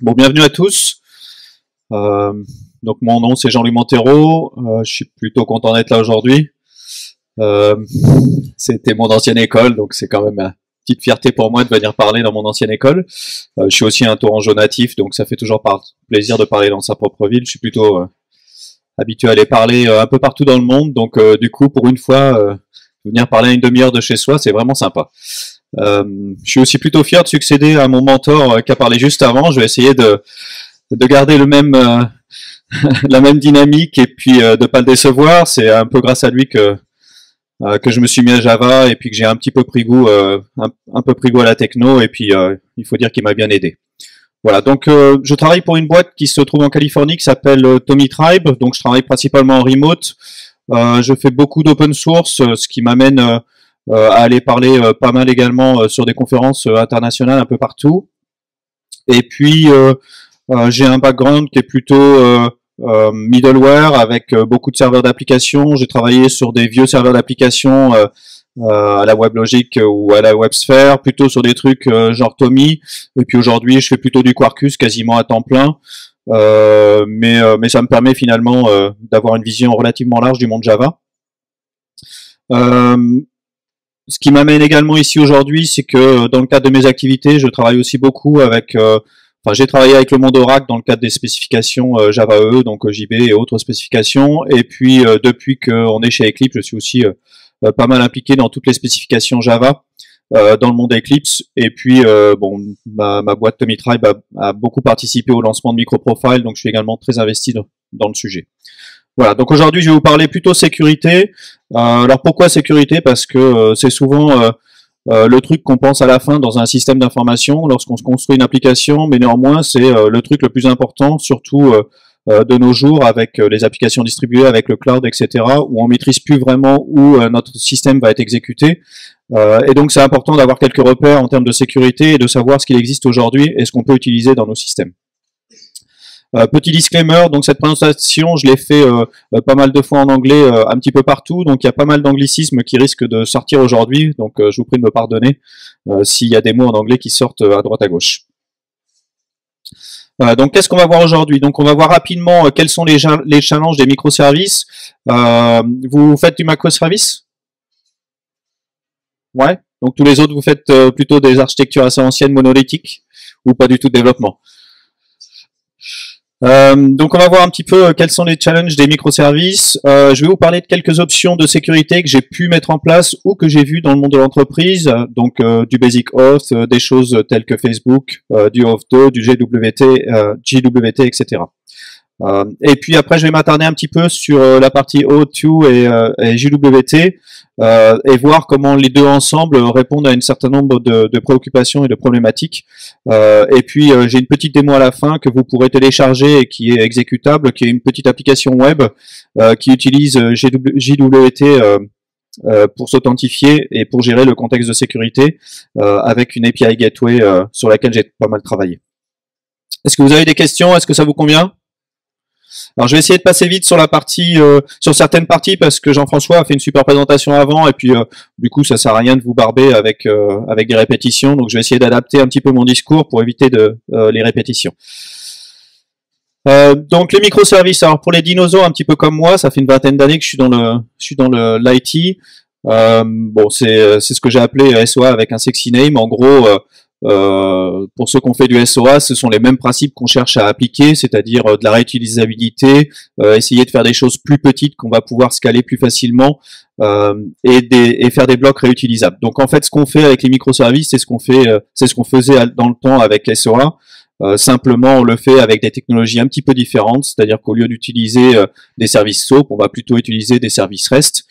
Bon, bienvenue à tous. Euh, donc mon nom c'est Jean-Louis Montero. Je suis plutôt content d'être là aujourd'hui. Euh, C'était mon ancienne école, donc c'est quand même une petite fierté pour moi de venir parler dans mon ancienne école. Je suis aussi un Tourangeau natif, donc ça fait toujours plaisir de parler dans sa propre ville. Je suis plutôt habitué à aller parler un peu partout dans le monde, donc du coup pour une fois venir parler à une demi-heure de chez soi, c'est vraiment sympa. Je suis aussi plutôt fier de succéder à mon mentor qui a parlé juste avant. Je vais essayer de garder le même la même dynamique et puis de pas le décevoir. C'est un peu grâce à lui que je me suis mis à Java et puis que j'ai un petit peu pris goût un peu pris goût à la techno, et puis il faut dire qu'il m'a bien aidé. Voilà, donc je travaille pour une boîte qui se trouve en Californie qui s'appelle Tommy Tribe. Donc je travaille principalement en remote. Je fais beaucoup d'open source, ce qui m'amène à aller parler pas mal également sur des conférences internationales un peu partout. Et puis j'ai un background qui est plutôt middleware avec beaucoup de serveurs d'applications. J'ai travaillé sur des vieux serveurs d'applications à la WebLogic ou à la WebSphere, plutôt sur des trucs genre Tommy. Et puis aujourd'hui, je fais plutôt du Quarkus quasiment à temps plein. Mais ça me permet finalement d'avoir une vision relativement large du monde Java. Ce qui m'amène également ici aujourd'hui, c'est que dans le cadre de mes activités, je travaille aussi beaucoup avec, j'ai travaillé avec le monde Oracle dans le cadre des spécifications Java EE, donc JB et autres spécifications. Et puis depuis qu'on est chez Eclipse, je suis aussi pas mal impliqué dans toutes les spécifications Java dans le monde Eclipse. Et puis ma boîte Tommy Tribe a beaucoup participé au lancement de MicroProfile, donc je suis également très investi dans le sujet. Voilà, donc aujourd'hui je vais vous parler plutôt sécurité. Alors pourquoi sécurité? Parce que c'est souvent le truc qu'on pense à la fin dans un système d'information lorsqu'on se construit une application, mais néanmoins c'est le truc le plus important, surtout de nos jours avec les applications distribuées, avec le cloud, etc., où on maîtrise plus vraiment où notre système va être exécuté. Et donc c'est important d'avoir quelques repères en termes de sécurité et de savoir ce qu'il existe aujourd'hui et ce qu'on peut utiliser dans nos systèmes. Petit disclaimer, donc cette présentation, je l'ai fait pas mal de fois en anglais, un petit peu partout, donc il y a pas mal d'anglicismes qui risquent de sortir aujourd'hui, donc je vous prie de me pardonner s'il y a des mots en anglais qui sortent à droite à gauche. Donc qu'est-ce qu'on va voir aujourd'hui? Donc on va voir rapidement quels sont les challenges des microservices. Vous faites du microservice? Ouais. Donc tous les autres, vous faites plutôt des architectures assez anciennes, monolithiques, ou pas du tout de développement? Donc on va voir un petit peu quels sont les challenges des microservices. Je vais vous parler de quelques options de sécurité que j'ai pu mettre en place ou que j'ai vu dans le monde de l'entreprise, donc du Basic Auth, des choses telles que Facebook, du Auth2, du JWT, etc. Et puis après je vais m'attarder un petit peu sur la partie Auth2 et JWT et voir comment les deux ensemble répondent à un certain nombre de préoccupations et de problématiques. Et puis j'ai une petite démo à la fin que vous pourrez télécharger et qui est exécutable, qui est une petite application web qui utilise JWT pour s'authentifier et pour gérer le contexte de sécurité avec une API Gateway sur laquelle j'ai pas mal travaillé. Est-ce que vous avez des questions? Est-ce que ça vous convient? Alors je vais essayer de passer vite sur la partie, sur certaines parties parce que Jean-François a fait une super présentation avant et puis du coup ça sert à rien de vous barber avec des répétitions, donc je vais essayer d'adapter un petit peu mon discours pour éviter les répétitions. Donc les microservices. Alors pour les dinosaures un petit peu comme moi, ça fait une vingtaine d'années que je suis dans l'IT. Bon c'est ce que j'ai appelé SOA avec un sexy name. En gros pour ceux qui ont fait du SOA, ce sont les mêmes principes qu'on cherche à appliquer, c'est-à-dire de la réutilisabilité, essayer de faire des choses plus petites qu'on va pouvoir scaler plus facilement et faire des blocs réutilisables. Donc en fait, ce qu'on fait avec les microservices, c'est ce qu'on faisait dans le temps avec SOA. Simplement, on le fait avec des technologies un petit peu différentes, c'est-à-dire qu'au lieu d'utiliser des services SOAP, on va plutôt utiliser des services REST.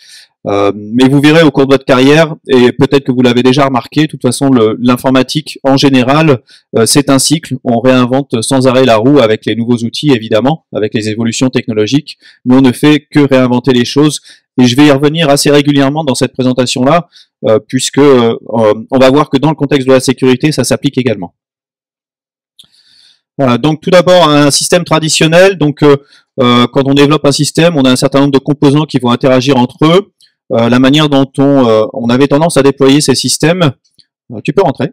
Mais vous verrez au cours de votre carrière, et peut-être que vous l'avez déjà remarqué, de toute façon l'informatique en général, c'est un cycle, on réinvente sans arrêt la roue avec les nouveaux outils évidemment, avec les évolutions technologiques, mais on ne fait que réinventer les choses, et je vais y revenir assez régulièrement dans cette présentation-là, puisque on va voir que dans le contexte de la sécurité, ça s'applique également. Donc tout d'abord un système traditionnel, donc quand on développe un système, on a un certain nombre de composants qui vont interagir entre eux. La manière dont on avait tendance à déployer ces systèmes, tu peux rentrer.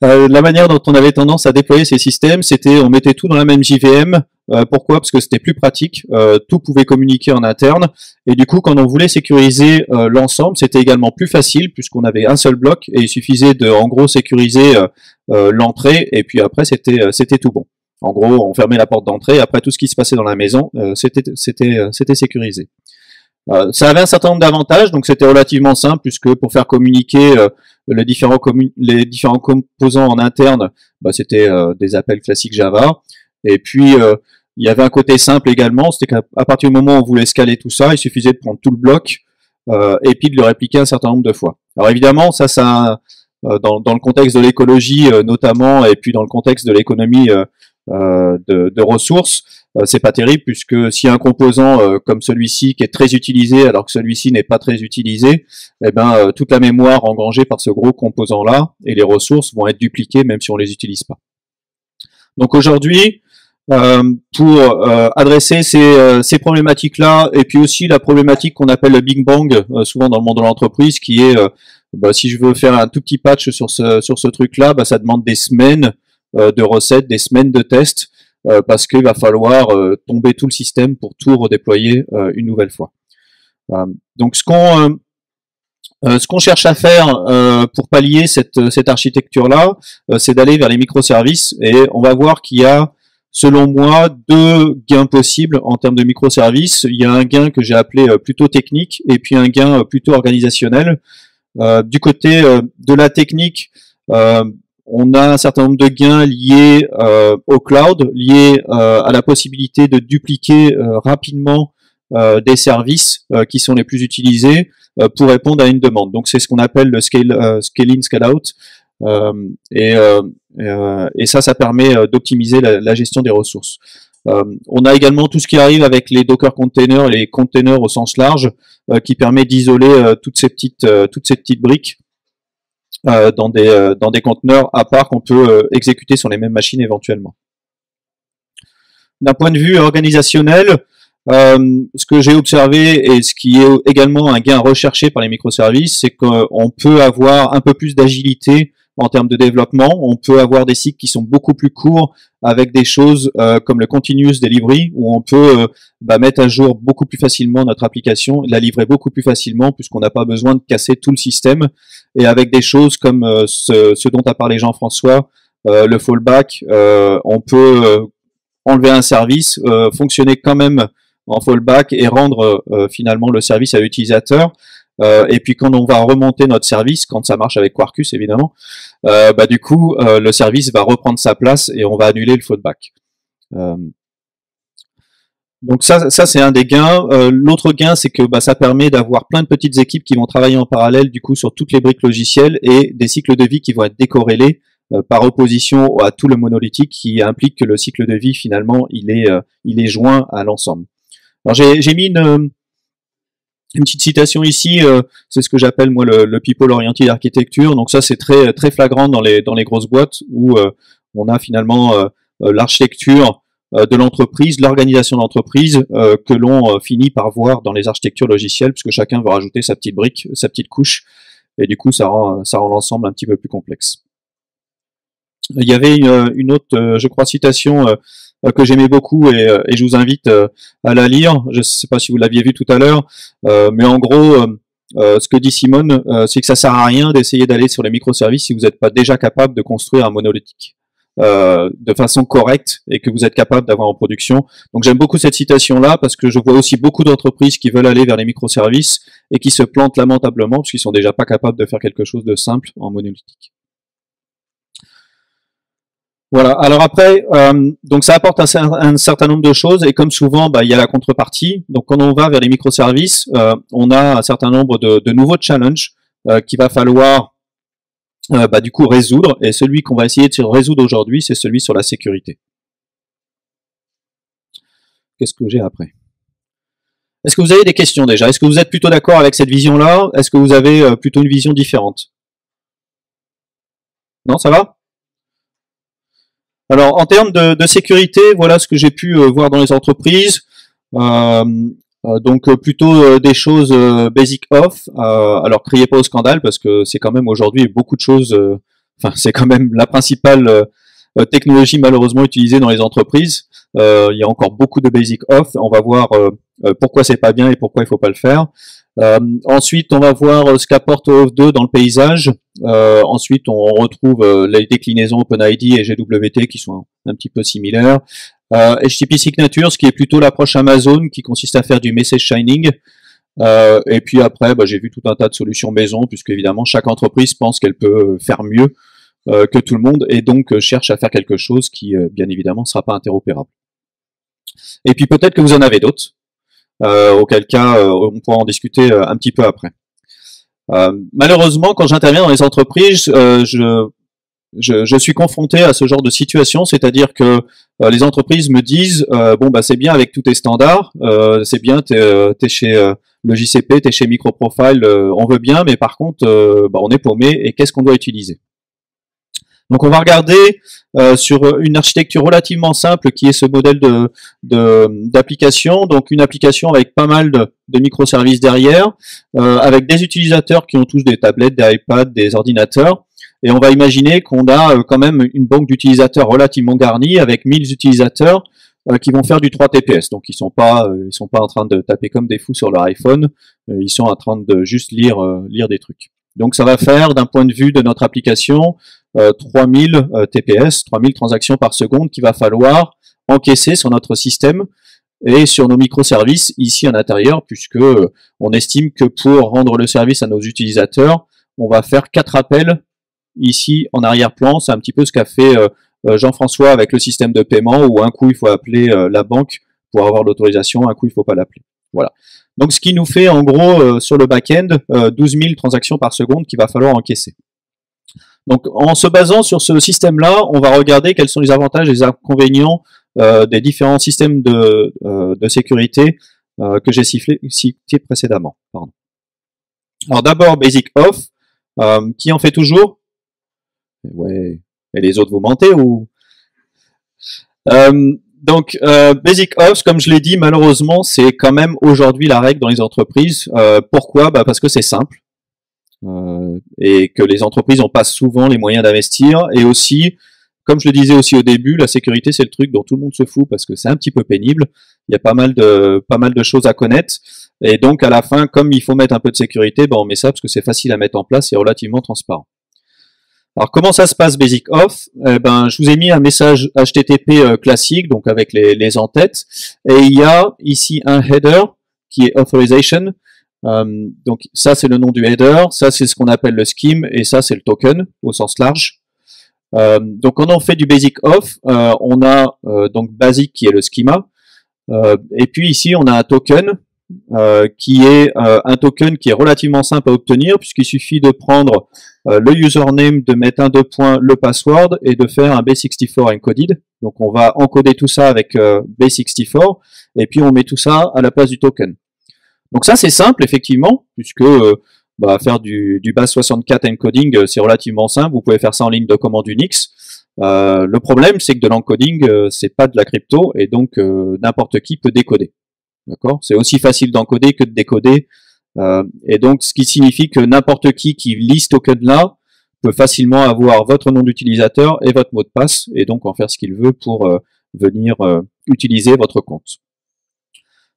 La manière dont on avait tendance à déployer ces systèmes, c'était on mettait tout dans la même JVM. Pourquoi? Parce que c'était plus pratique. Tout pouvait communiquer en interne. Et du coup, quand on voulait sécuriser l'ensemble, c'était également plus facile puisqu'on avait un seul bloc et il suffisait de, en gros, sécuriser l'entrée. Et puis après, c'était tout bon. En gros, on fermait la porte d'entrée. Après, tout ce qui se passait dans la maison, c'était sécurisé. Ça avait un certain nombre d'avantages, donc c'était relativement simple puisque pour faire communiquer les différents composants en interne, bah, c'était des appels classiques Java. Et puis il y avait un côté simple également, c'était qu'à partir du moment où on voulait scaler tout ça, il suffisait de prendre tout le bloc et puis de le répliquer un certain nombre de fois. Alors évidemment, dans le contexte de l'écologie notamment, et puis dans le contexte de l'économie de ressources, c'est pas terrible puisque s'il y a un composant comme celui-ci qui est très utilisé alors que celui-ci n'est pas très utilisé, eh ben toute la mémoire engrangée par ce gros composant-là et les ressources vont être dupliquées même si on les utilise pas. Donc aujourd'hui, pour adresser ces problématiques-là et puis aussi la problématique qu'on appelle le Big Bang souvent dans le monde de l'entreprise, qui est si je veux faire un tout petit patch sur ce truc-là, ça demande des semaines de recettes, des semaines de tests. Parce qu'il va falloir tomber tout le système pour tout redéployer une nouvelle fois. Donc ce qu'on cherche à faire pour pallier cette architecture-là, c'est d'aller vers les microservices et on va voir qu'il y a, selon moi, deux gains possibles en termes de microservices. Il y a un gain que j'ai appelé plutôt technique et puis un gain plutôt organisationnel. Du côté de la technique, on a un certain nombre de gains liés au cloud, liés à la possibilité de dupliquer rapidement des services qui sont les plus utilisés pour répondre à une demande. Donc c'est ce qu'on appelle le scale-in, scale-out. Et ça permet d'optimiser la gestion des ressources. On a également tout ce qui arrive avec les Docker containers et les containers au sens large, qui permet d'isoler toutes ces petites briques dans des conteneurs à part qu'on peut exécuter sur les mêmes machines éventuellement. D'un point de vue organisationnel, ce que j'ai observé et ce qui est également un gain recherché par les microservices, c'est qu'on peut avoir un peu plus d'agilité en termes de développement. On peut avoir des cycles qui sont beaucoup plus courts avec des choses comme le continuous delivery où on peut mettre à jour beaucoup plus facilement notre application, la livrer beaucoup plus facilement puisqu'on n'a pas besoin de casser tout le système, et avec des choses comme ce dont a parlé Jean-François, le fallback, on peut enlever un service, fonctionner quand même en fallback et rendre finalement le service à l'utilisateur. Et puis quand on va remonter notre service, quand ça marche avec Quarkus évidemment, du coup le service va reprendre sa place et on va annuler le fallback. Donc ça c'est un des gains. L'autre gain, c'est que ça permet d'avoir plein de petites équipes qui vont travailler en parallèle du coup sur toutes les briques logicielles et des cycles de vie qui vont être décorrélés par opposition à tout le monolithique qui implique que le cycle de vie finalement il est joint à l'ensemble. Alors j'ai mis une petite citation ici, c'est ce que j'appelle moi le people oriented architecture. Donc ça c'est très très flagrant dans les grosses boîtes où on a finalement l'architecture de l'entreprise, l'organisation de l'entreprise que l'on finit par voir dans les architectures logicielles, puisque chacun va rajouter sa petite brique, sa petite couche, et du coup ça rend l'ensemble un petit peu plus complexe. Il y avait une autre, je crois, citation que j'aimais beaucoup et je vous invite à la lire. Je ne sais pas si vous l'aviez vu tout à l'heure, mais en gros, ce que dit Simone, c'est que ça sert à rien d'essayer d'aller sur les microservices si vous n'êtes pas déjà capable de construire un monolithique de façon correcte et que vous êtes capable d'avoir en production. Donc j'aime beaucoup cette citation-là parce que je vois aussi beaucoup d'entreprises qui veulent aller vers les microservices et qui se plantent lamentablement parce qu'ils sont déjà pas capables de faire quelque chose de simple en monolithique. Voilà. Alors après, donc ça apporte un certain nombre de choses et comme souvent, il y a la contrepartie. Donc quand on va vers les microservices, on a un certain nombre de nouveaux challenges qu'il va falloir du coup résoudre. Et celui qu'on va essayer de résoudre aujourd'hui, c'est celui sur la sécurité. Qu'est-ce que j'ai après? Est-ce que vous avez des questions déjà? Est-ce que vous êtes plutôt d'accord avec cette vision-là? Est-ce que vous avez plutôt une vision différente? Non, ça va? Alors, en termes de sécurité, voilà ce que j'ai pu voir dans les entreprises. Donc plutôt des choses basic off. Alors criez pas au scandale parce que c'est quand même aujourd'hui beaucoup de choses. Enfin, c'est quand même la principale technologie malheureusement utilisée dans les entreprises. Il y a encore beaucoup de basic off. On va voir pourquoi c'est pas bien et pourquoi il faut pas le faire. Ensuite, on va voir ce qu'apporte OAuth2 dans le paysage. Ensuite, on retrouve les déclinaisons OpenID et GWT qui sont un petit peu similaires. HTTP Signature, ce qui est plutôt l'approche Amazon, qui consiste à faire du message shining. Et puis après, j'ai vu tout un tas de solutions maison, puisque évidemment, chaque entreprise pense qu'elle peut faire mieux que tout le monde, et donc cherche à faire quelque chose qui, bien évidemment, ne sera pas interopérable. Et puis peut-être que vous en avez d'autres, auquel cas, on pourra en discuter un petit peu après. Malheureusement, quand j'interviens dans les entreprises, je suis confronté à ce genre de situation, c'est-à-dire que les entreprises me disent c'est bien avec tous tes standards, c'est bien, t'es chez le JCP, t'es chez Microprofile, on veut bien, mais par contre on est paumé et qu'est-ce qu'on doit utiliser? Donc on va regarder sur une architecture relativement simple qui est ce modèle d'application, donc une application avec pas mal de microservices derrière, avec des utilisateurs qui ont tous des tablettes, des iPads, des ordinateurs. Et on va imaginer qu'on a quand même une banque d'utilisateurs relativement garnie avec 1000 utilisateurs qui vont faire du 3 TPS. Donc ils sont pas en train de taper comme des fous sur leur iPhone, ils sont en train de juste lire des trucs. Donc ça va faire d'un point de vue de notre application 3000 TPS, 3000 transactions par seconde qu'il va falloir encaisser sur notre système et sur nos microservices ici à l'intérieur, puisque on estime que pour rendre le service à nos utilisateurs, on va faire 4 appels ici en arrière-plan. C'est un petit peu ce qu'a fait Jean-François avec le système de paiement, où un coup il faut appeler la banque pour avoir l'autorisation, un coup il faut pas l'appeler. Voilà. Donc ce qui nous fait en gros sur le back-end 12 000 transactions par seconde qu'il va falloir encaisser. Donc en se basant sur ce système-là, on va regarder quels sont les avantages et les inconvénients des différents systèmes de sécurité que j'ai cités précédemment. Pardon. Alors d'abord Basic Off, qui en fait toujours? Ouais. Et les autres vous mentez ou? Donc Basic Ops, comme je l'ai dit, malheureusement, c'est quand même aujourd'hui la règle dans les entreprises. Pourquoi? Parce que c'est simple et que les entreprises n'ont pas souvent les moyens d'investir. Et aussi, comme je le disais aussi au début, la sécurité c'est le truc dont tout le monde se fout parce que c'est un petit peu pénible. Il y a pas mal de choses à connaître. Et donc à la fin, comme il faut mettre un peu de sécurité, on met ça parce que c'est facile à mettre en place et relativement transparent. Alors comment ça se passe Basic Off? Je vous ai mis un message HTTP classique, donc avec les en-têtes, et il y a ici un header qui est Authorization. Donc ça c'est le nom du header, ça c'est ce qu'on appelle le scheme, et ça c'est le token au sens large. Donc quand on fait du Basic Off, on a donc Basic qui est le schema, et puis ici on a un token qui est un token qui est relativement simple à obtenir puisqu'il suffit de prendre le username, de mettre un 2 points, le password et de faire un base64 encoded. Donc on va encoder tout ça avec base64 et puis on met tout ça à la place du token. Donc ça c'est simple effectivement puisque faire du base64 encoding c'est relativement simple. Vous pouvez faire ça en ligne de commande Unix. Le problème c'est que de l'encoding c'est pas de la crypto et donc n'importe qui peut décoder. D'accord? C'est aussi facile d'encoder que de décoder, et donc ce qui signifie que n'importe qui lit ce token-là peut facilement avoir votre nom d'utilisateur et votre mot de passe, et donc en faire ce qu'il veut pour venir utiliser votre compte.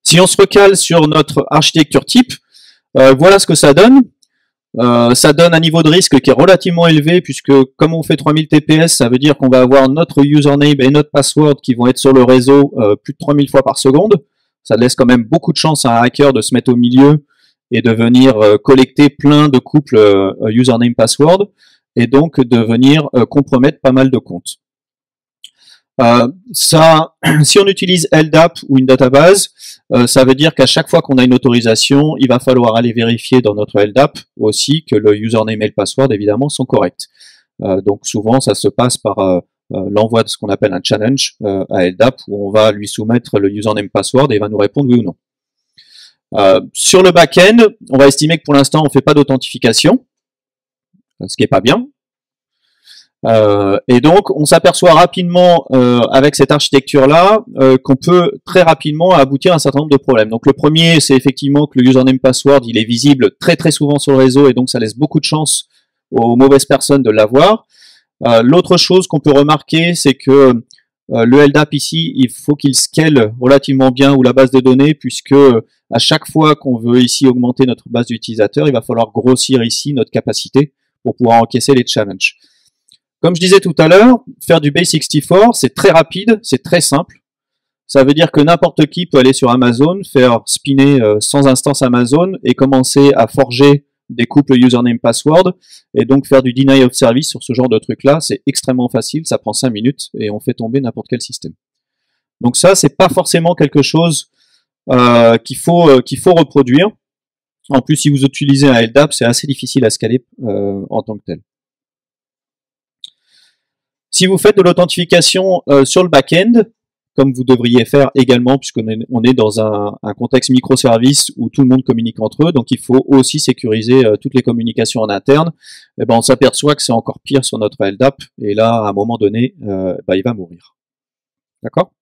Si on se recale sur notre architecture type, voilà ce que ça donne. Ça donne un niveau de risque qui est relativement élevé, puisque comme on fait 3000 TPS, ça veut dire qu'on va avoir notre username et notre password qui vont être sur le réseau plus de 3000 fois par seconde. Ça laisse quand même beaucoup de chance à un hacker de se mettre au milieu et de venir collecter plein de couples username-password et donc de venir compromettre pas mal de comptes. Si on utilise LDAP ou une database, ça veut dire qu'à chaque fois qu'on a une autorisation, il va falloir aller vérifier dans notre LDAP aussi que le username et le password évidemment sont corrects. Donc souvent ça se passe par l'envoi de ce qu'on appelle un challenge à LDAP où on va lui soumettre le username password et il va nous répondre oui ou non. Sur le back-end, on va estimer que pour l'instant on ne fait pas d'authentification, ce qui est pas bien. Et donc, on s'aperçoit rapidement avec cette architecture-là qu'on peut très rapidement aboutir à un certain nombre de problèmes. Donc, le premier, c'est effectivement que le username password, il est visible très très souvent sur le réseau et donc ça laisse beaucoup de chance aux mauvaises personnes de l'avoir. L'autre chose qu'on peut remarquer, c'est que le LDAP ici, il faut qu'il scale relativement bien ou la base de données, puisque à chaque fois qu'on veut ici augmenter notre base d'utilisateurs, il va falloir grossir ici notre capacité pour pouvoir encaisser les challenges. Comme je disais tout à l'heure, faire du Base64, c'est très rapide, c'est très simple. Ça veut dire que n'importe qui peut aller sur Amazon, faire spinner 100 instances Amazon et commencer à forger des couples username-password et donc faire du deny of service sur ce genre de truc-là. C'est extrêmement facile, ça prend 5 minutes et on fait tomber n'importe quel système. Donc ça, c'est pas forcément quelque chose qu'il faut reproduire. En plus, si vous utilisez un LDAP, c'est assez difficile à scaler en tant que tel. Si vous faites de l'authentification sur le back-end, comme vous devriez faire également, puisqu'on est dans un contexte microservice où tout le monde communique entre eux, donc il faut aussi sécuriser toutes les communications en interne, et ben on s'aperçoit que c'est encore pire sur notre LDAP, et là, à un moment donné, il va mourir. D'accord?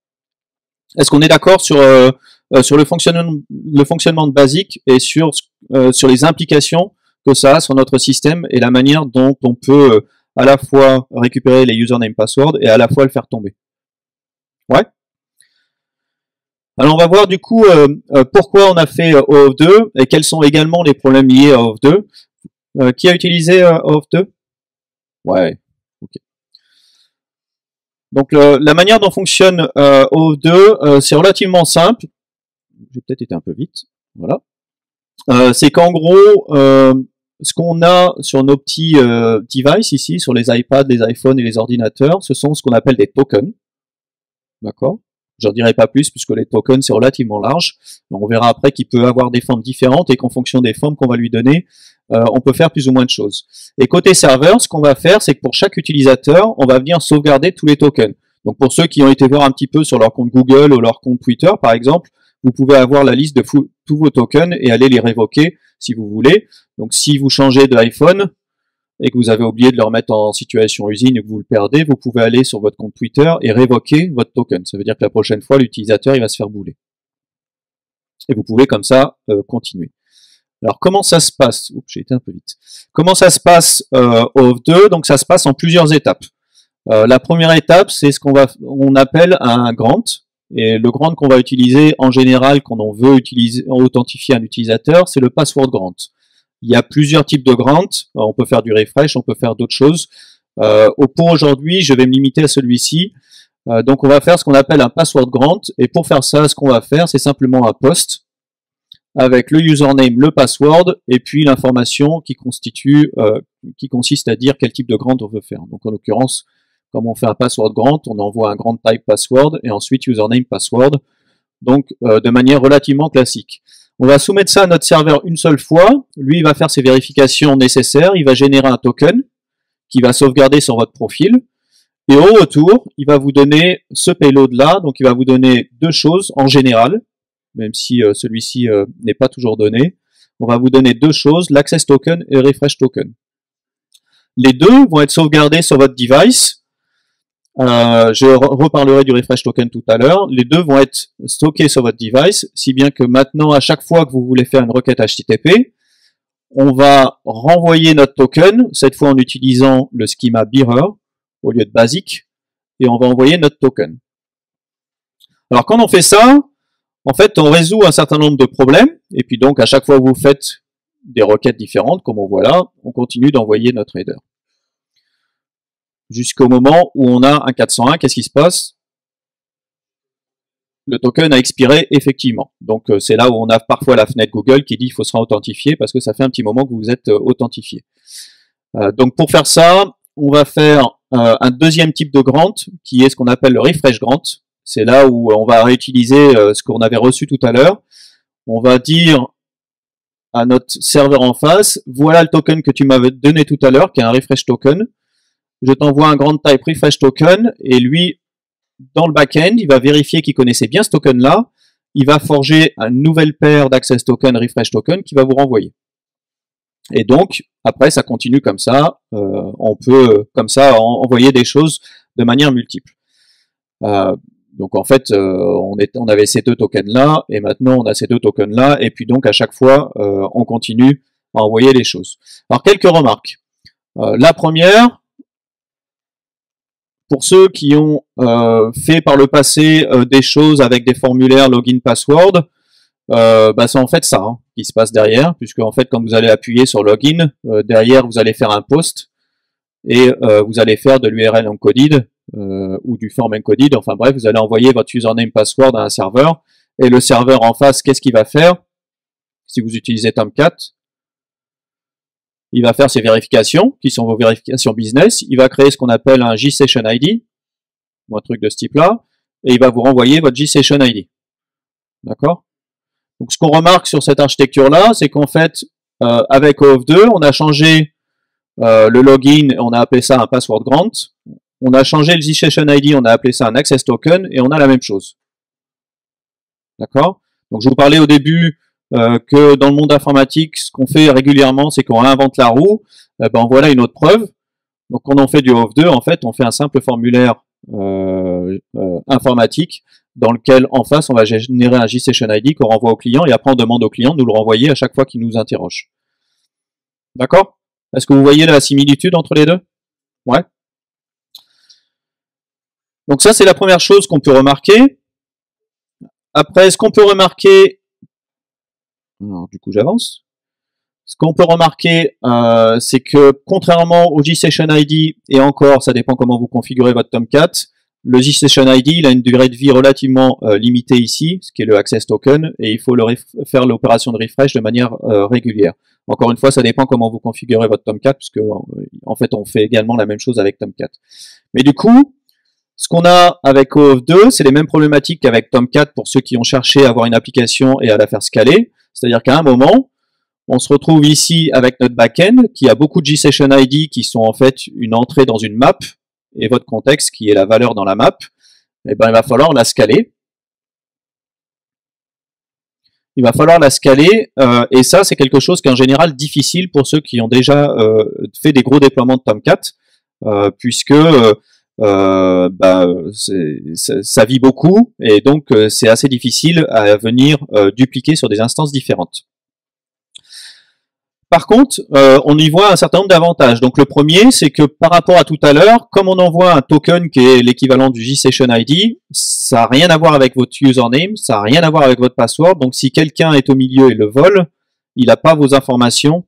Est-ce qu'on est d'accord sur le fonctionnement de basique et sur les implications que ça a sur notre système et la manière dont on peut à la fois récupérer les username password et à la fois le faire tomber? Ouais. Alors on va voir du coup pourquoi on a fait OAuth 2 et quels sont également les problèmes liés à OAuth 2. Qui a utilisé OAuth 2? Ouais. Ok. Donc la manière dont fonctionne OAuth 2, c'est relativement simple. J'ai peut-être été un peu vite. Voilà. C'est qu'en gros, ce qu'on a sur nos petits devices ici, sur les iPads, les iPhones et les ordinateurs, ce sont ce qu'on appelle des tokens. D'accord? Je n'en dirai pas plus puisque les tokens c'est relativement large. On verra après qu'il peut avoir des formes différentes et qu'en fonction des formes qu'on va lui donner, on peut faire plus ou moins de choses. Et côté serveur, ce qu'on va faire, c'est que pour chaque utilisateur, on va venir sauvegarder tous les tokens. Donc pour ceux qui ont été voir un petit peu sur leur compte Google ou leur compte Twitter, par exemple, vous pouvez avoir la liste de tous vos tokens et aller les révoquer si vous voulez. Donc si vous changez d'iPhone et que vous avez oublié de le remettre en situation usine et que vous le perdez, vous pouvez aller sur votre compte Twitter et révoquer votre token. Ça veut dire que la prochaine fois, l'utilisateur il va se faire bouler. Et vous pouvez comme ça continuer. Alors comment ça se passe? Oups, j'ai été un peu vite. Comment ça se passe OAuth 2? Donc ça se passe en plusieurs étapes. La première étape, c'est ce qu'on appelle un grant. Et le grant qu'on va utiliser en général quand on veut authentifier un utilisateur, c'est le password grant. Il y a plusieurs types de grants. On peut faire du refresh, on peut faire d'autres choses. Pour aujourd'hui, je vais me limiter à celui-ci. Donc on va faire ce qu'on appelle un password grant. Et pour faire ça, ce qu'on va faire, c'est simplement un post avec le username, le password, et puis l'information qui consiste à dire quel type de grant on veut faire. Donc en l'occurrence, comme on fait un password grant, on envoie un grant type password et ensuite username password. Donc de manière relativement classique. On va soumettre ça à notre serveur une seule fois. Lui, il va faire ses vérifications nécessaires. Il va générer un token qui va sauvegarder sur votre profil. Et au retour, il va vous donner ce payload-là. Donc il va vous donner deux choses en général, même si celui-ci n'est pas toujours donné. On va vous donner deux choses, l'access token et le refresh token. Les deux vont être sauvegardés sur votre device. Je reparlerai du refresh token tout à l'heure. Les deux vont être stockés sur votre device, si bien que maintenant, à chaque fois que vous voulez faire une requête HTTP, on va renvoyer notre token, cette fois en utilisant le schema bearer au lieu de basic, et on va envoyer notre token. Alors quand on fait ça, en fait, on résout un certain nombre de problèmes, et puis donc à chaque fois que vous faites des requêtes différentes, comme on voit là, on continue d'envoyer notre header. Jusqu'au moment où on a un 401, qu'est-ce qui se passe? Le token a expiré effectivement. Donc c'est là où on a parfois la fenêtre Google qui dit qu'il faut se réauthentifier parce que ça fait un petit moment que vous êtes authentifié. Donc pour faire ça, on va faire un deuxième type de grant qui est ce qu'on appelle le refresh grant. C'est là où on va réutiliser ce qu'on avait reçu tout à l'heure. On va dire à notre serveur en face, voilà le token que tu m'avais donné tout à l'heure, qui est un refresh token. Je t'envoie un grant type refresh token, et lui, dans le back-end, il va vérifier qu'il connaissait bien ce token-là, il va forger une nouvelle paire d'access token refresh token qui va vous renvoyer. Et donc, après, ça continue comme ça. On peut, comme ça, envoyer des choses de manière multiple. Donc, en fait, on avait ces deux tokens-là, et maintenant, on a ces deux tokens-là, et puis donc, à chaque fois, on continue à envoyer les choses. Alors, quelques remarques. La première, pour ceux qui ont fait par le passé des choses avec des formulaires login password, c'est en fait ça qui se passe derrière, puisque en fait quand vous allez appuyer sur login, derrière vous allez faire un post et vous allez faire de l'URL encoded ou du form encoded, enfin bref, vous allez envoyer votre username password à un serveur, et le serveur en face, qu'est-ce qu'il va faire si vous utilisez Tomcat? Il va faire ses vérifications, qui sont vos vérifications business, il va créer ce qu'on appelle un JSession ID, ou un truc de ce type-là, et il va vous renvoyer votre JSession ID. D'accord? Donc ce qu'on remarque sur cette architecture-là, c'est qu'en fait, avec OAuth2, on a changé le login, on a appelé ça un password grant, on a changé le JSession ID, on a appelé ça un access token, et on a la même chose. D'accord? Donc je vous parlais au début que dans le monde informatique, ce qu'on fait régulièrement, c'est qu'on réinvente la roue. Voilà une autre preuve. Donc quand on fait du OAuth2, en fait, on fait un simple formulaire informatique dans lequel, en face, on va générer un JSession ID qu'on renvoie au client, et après on demande au client de nous le renvoyer à chaque fois qu'il nous interroge. D'accord? Est-ce que vous voyez la similitude entre les deux? Ouais. Donc ça, c'est la première chose qu'on peut remarquer. Après, ce qu'on peut remarquer... Alors, du coup, j'avance. Ce qu'on peut remarquer, c'est que contrairement au JSession ID, et encore, ça dépend comment vous configurez votre Tomcat, le JSession ID, il a une durée de vie relativement limitée ici, ce qui est le access token, et il faut faire l'opération de refresh de manière régulière. Encore une fois, ça dépend comment vous configurez votre Tomcat, puisque en fait, on fait également la même chose avec Tomcat. Mais du coup, ce qu'on a avec OAuth2, c'est les mêmes problématiques qu'avec Tomcat pour ceux qui ont cherché à avoir une application et à la faire scaler. C'est-à-dire qu'à un moment, on se retrouve ici avec notre backend qui a beaucoup de JSession ID qui sont en fait une entrée dans une map, et votre contexte qui est la valeur dans la map. Et il va falloir la scaler. Il va falloir la scaler, et ça c'est quelque chose qui est en général difficile pour ceux qui ont déjà fait des gros déploiements de Tomcat, puisque ça vit beaucoup, et donc c'est assez difficile à venir dupliquer sur des instances différentes. Par contre, on y voit un certain nombre d'avantages. Donc le premier, c'est que par rapport à tout à l'heure, comme on envoie un token qui est l'équivalent du JSession ID, ça n'a rien à voir avec votre username, ça n'a rien à voir avec votre password. Donc si quelqu'un est au milieu et le vole, il n'a pas vos informations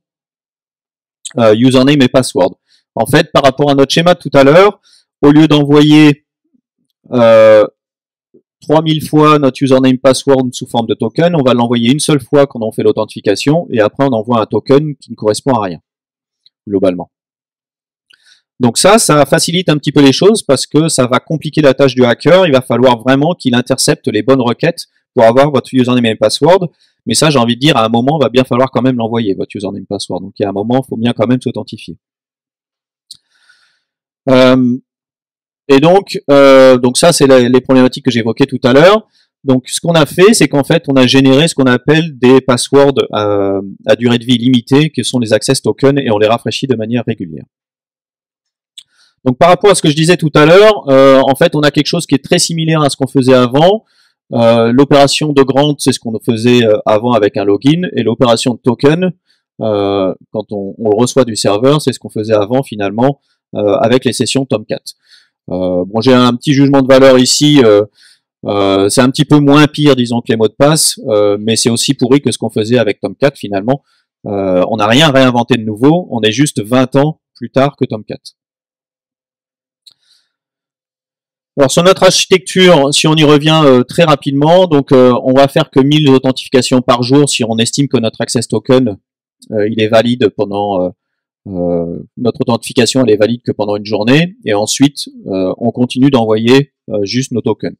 username et password. En fait, par rapport à notre schéma de tout à l'heure, au lieu d'envoyer 3000 fois notre username password sous forme de token, on va l'envoyer une seule fois quand on fait l'authentification, et après on envoie un token qui ne correspond à rien, globalement. Donc ça facilite un petit peu les choses, parce que ça va compliquer la tâche du hacker. Il va falloir vraiment qu'il intercepte les bonnes requêtes pour avoir votre username et password. Mais ça, j'ai envie de dire, à un moment, il va bien falloir quand même l'envoyer, votre username et password. Donc il y a un moment, il faut bien quand même s'authentifier. Et donc ça, c'est les problématiques que j'évoquais tout à l'heure. Donc, ce qu'on a fait, c'est qu'en fait, on a généré ce qu'on appelle des passwords à durée de vie limitée, qui sont les access tokens, et on les rafraîchit de manière régulière. Donc, par rapport à ce que je disais tout à l'heure, en fait, on a quelque chose qui est très similaire à ce qu'on faisait avant. L'opération de grant, c'est ce qu'on faisait avant avec un login, et l'opération de token, quand on le reçoit du serveur, c'est ce qu'on faisait avant, finalement, avec les sessions Tomcat. J'ai un petit jugement de valeur ici, c'est un petit peu moins pire, disons, que les mots de passe, mais c'est aussi pourri que ce qu'on faisait avec Tomcat, finalement. On n'a rien réinventé de nouveau, on est juste 20 ans plus tard que Tomcat. Alors sur notre architecture, si on y revient très rapidement, donc on va faire que 1000 authentifications par jour si on estime que notre access token il est valide pendant notre authentification, elle est valide que pendant une journée, et ensuite on continue d'envoyer juste nos tokens.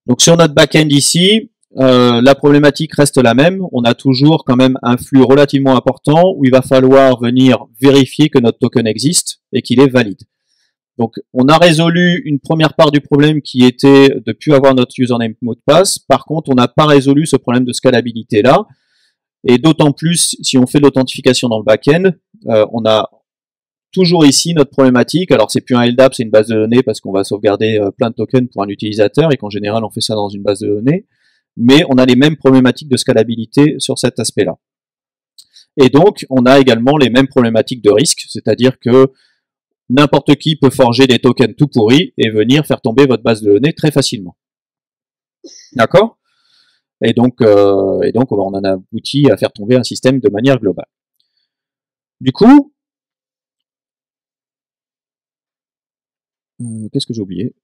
Donc sur notre backend ici, la problématique reste la même. On a toujours quand même un flux relativement important où il va falloir venir vérifier que notre token existe et qu'il est valide. Donc on a résolu une première part du problème qui était de ne plus avoir notre username mot de passe. Par contre, on n'a pas résolu ce problème de scalabilité là. Et d'autant plus, si on fait de l'authentification dans le back-end, on a toujours ici notre problématique. Alors, c'est plus un LDAP, c'est une base de données parce qu'on va sauvegarder plein de tokens pour un utilisateur et qu'en général, on fait ça dans une base de données. Mais on a les mêmes problématiques de scalabilité sur cet aspect-là. Et donc, on a également les mêmes problématiques de risque, c'est-à-dire que n'importe qui peut forger des tokens tout pourris et venir faire tomber votre base de données très facilement. D'accord ? Et donc, on en a abouti à faire tomber un système de manière globale. Du coup, qu'est-ce que j'ai oublié ?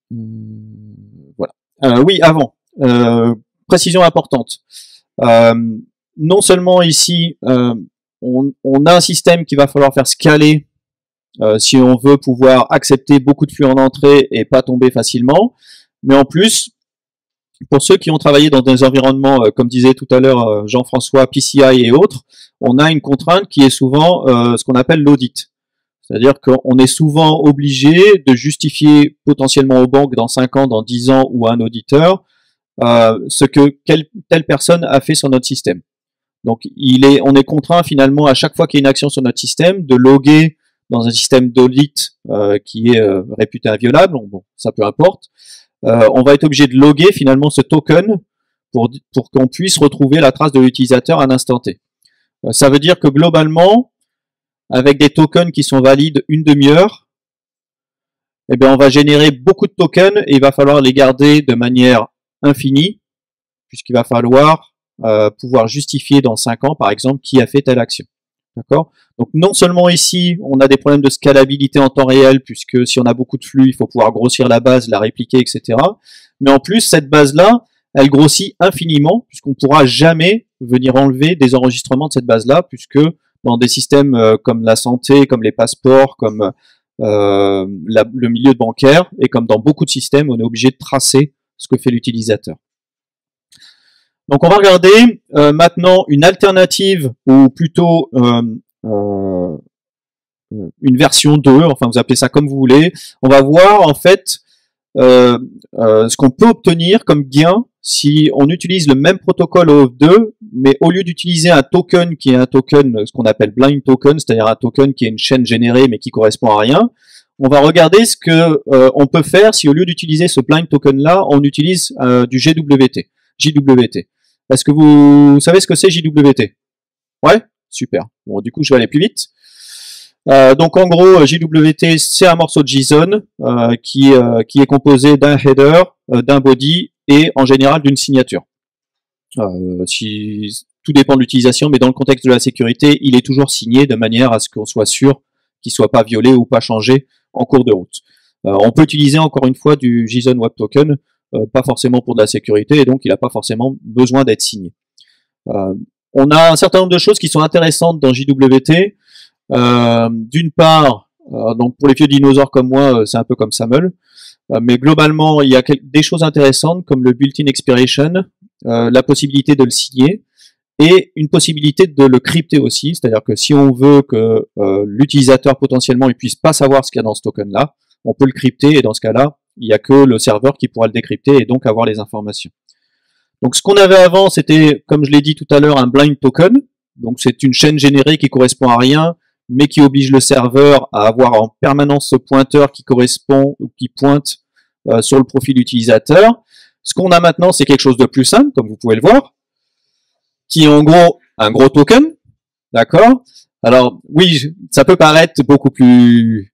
Voilà. Oui, avant. Précision importante. Non seulement ici, on a un système qu'il va falloir faire scaler si on veut pouvoir accepter beaucoup de flux en entrée et pas tomber facilement, mais en plus, pour ceux qui ont travaillé dans des environnements, comme disait tout à l'heure Jean-François, PCI et autres, on a une contrainte qui est souvent ce qu'on appelle l'audit. C'est-à-dire qu'on est souvent obligé de justifier potentiellement aux banques dans 5 ans, dans 10 ans ou à un auditeur ce que telle personne a fait sur notre système. Donc on est contraint finalement à chaque fois qu'il y a une action sur notre système de loguer dans un système d'audit qui est réputé inviolable, bon, ça peu importe. On va être obligé de loguer finalement ce token pour qu'on puisse retrouver la trace de l'utilisateur à l'instant T. Ça veut dire que globalement, avec des tokens qui sont valides une demi-heure, eh bien on va générer beaucoup de tokens et il va falloir les garder de manière infinie, puisqu'il va falloir pouvoir justifier dans 5 ans, par exemple, qui a fait telle action. D'accord ? Donc non seulement ici, on a des problèmes de scalabilité en temps réel, puisque si on a beaucoup de flux, il faut pouvoir grossir la base, la répliquer, etc. Mais en plus, cette base-là, elle grossit infiniment, puisqu'on ne pourra jamais venir enlever des enregistrements de cette base-là, puisque dans des systèmes comme la santé, comme les passeports, comme le milieu bancaire, et comme dans beaucoup de systèmes, on est obligé de tracer ce que fait l'utilisateur. Donc on va regarder maintenant une alternative, ou plutôt une version 2, enfin vous appelez ça comme vous voulez. On va voir en fait ce qu'on peut obtenir comme gain si on utilise le même protocole OAuth2, mais au lieu d'utiliser un token qui est un token, ce qu'on appelle blind token, c'est-à-dire un token qui est une chaîne générée mais qui correspond à rien, on va regarder ce que on peut faire si au lieu d'utiliser ce blind token là, on utilise du JWT. Est-ce que vous savez ce que c'est JWT? Ouais, super. Bon, du coup, je vais aller plus vite. Donc, en gros, JWT, c'est un morceau de JSON qui est composé d'un header, d'un body et en général d'une signature. Tout dépend de l'utilisation, mais dans le contexte de la sécurité, il est toujours signé de manière à ce qu'on soit sûr qu'il soit pas violé ou pas changé en cours de route. On peut utiliser encore une fois du JSON Web Token, pas forcément pour de la sécurité, et donc il n'a pas forcément besoin d'être signé. On a un certain nombre de choses qui sont intéressantes dans JWT. D'une part, donc pour les vieux dinosaures comme moi, c'est un peu comme SAML, mais globalement, il y a des choses intéressantes comme le built-in expiration, la possibilité de le signer, et une possibilité de le crypter aussi, c'est-à-dire que si on veut que l'utilisateur potentiellement ne puisse pas savoir ce qu'il y a dans ce token-là, on peut le crypter, et dans ce cas-là, il n'y a que le serveur qui pourra le décrypter et donc avoir les informations. Donc ce qu'on avait avant, c'était, comme je l'ai dit tout à l'heure, un blind token. Donc c'est une chaîne générée qui correspond à rien, mais qui oblige le serveur à avoir en permanence ce pointeur qui correspond ou qui pointe sur le profil utilisateur. Ce qu'on a maintenant, c'est quelque chose de plus simple, comme vous pouvez le voir, qui est en gros un gros token, d'accord? Alors oui, ça peut paraître beaucoup plus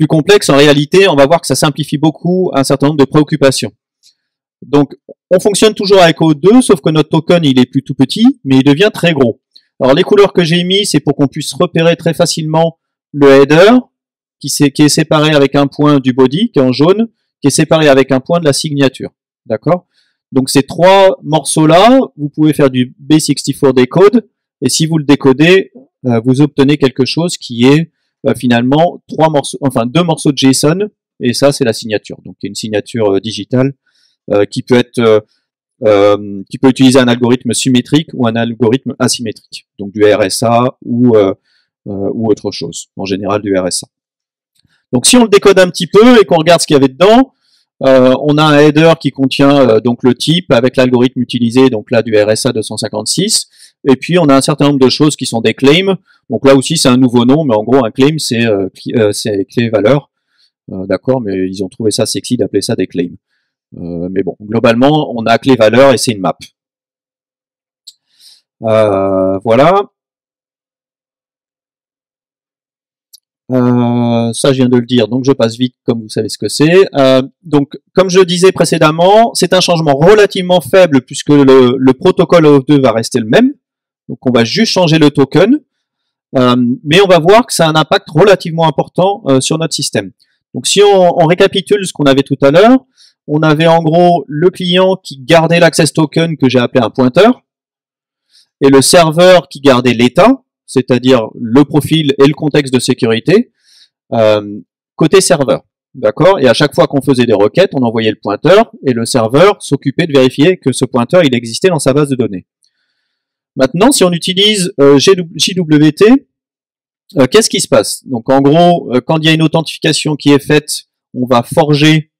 complexe. En réalité, on va voir que ça simplifie beaucoup un certain nombre de préoccupations. Donc, on fonctionne toujours avec OAuth2, sauf que notre token, il est plus tout petit, mais il devient très gros. Alors, les couleurs que j'ai mis, c'est pour qu'on puisse repérer très facilement le header, qui est séparé avec un point du body, qui est en jaune, qui est séparé avec un point de la signature. D'accord? Donc, ces trois morceaux-là, vous pouvez faire du B64 decode, et si vous le décodez, vous obtenez quelque chose qui est finalement deux morceaux de JSON, et ça, c'est la signature. Donc, il y a une signature digitale qui peut utiliser un algorithme symétrique ou un algorithme asymétrique, donc du RSA ou autre chose, en général du RSA. Donc si on le décode un petit peu et qu'on regarde ce qu'il y avait dedans, On a un header qui contient donc le type avec l'algorithme utilisé, donc là du RSA 256. Et puis on a un certain nombre de choses qui sont des claims. Donc là aussi c'est un nouveau nom, mais en gros un claim c'est clé valeur. D'accord, mais ils ont trouvé ça sexy d'appeler ça des claims. Mais bon, globalement on a clé valeur et c'est une map. Voilà. Ça, je viens de le dire, donc je passe vite, comme vous savez ce que c'est. Donc, comme je disais précédemment, c'est un changement relativement faible puisque le protocole OAuth2 va rester le même. Donc, on va juste changer le token, mais on va voir que ça a un impact relativement important sur notre système. Donc, si on récapitule ce qu'on avait tout à l'heure, on avait en gros le client qui gardait l'access token que j'ai appelé un pointeur, et le serveur qui gardait l'état, c'est-à-dire le profil et le contexte de sécurité, côté serveur. D'accord? Et à chaque fois qu'on faisait des requêtes, on envoyait le pointeur, et le serveur s'occupait de vérifier que ce pointeur il existait dans sa base de données. Maintenant, si on utilise JWT, qu'est-ce qui se passe? Donc en gros, quand il y a une authentification qui est faite, on va forger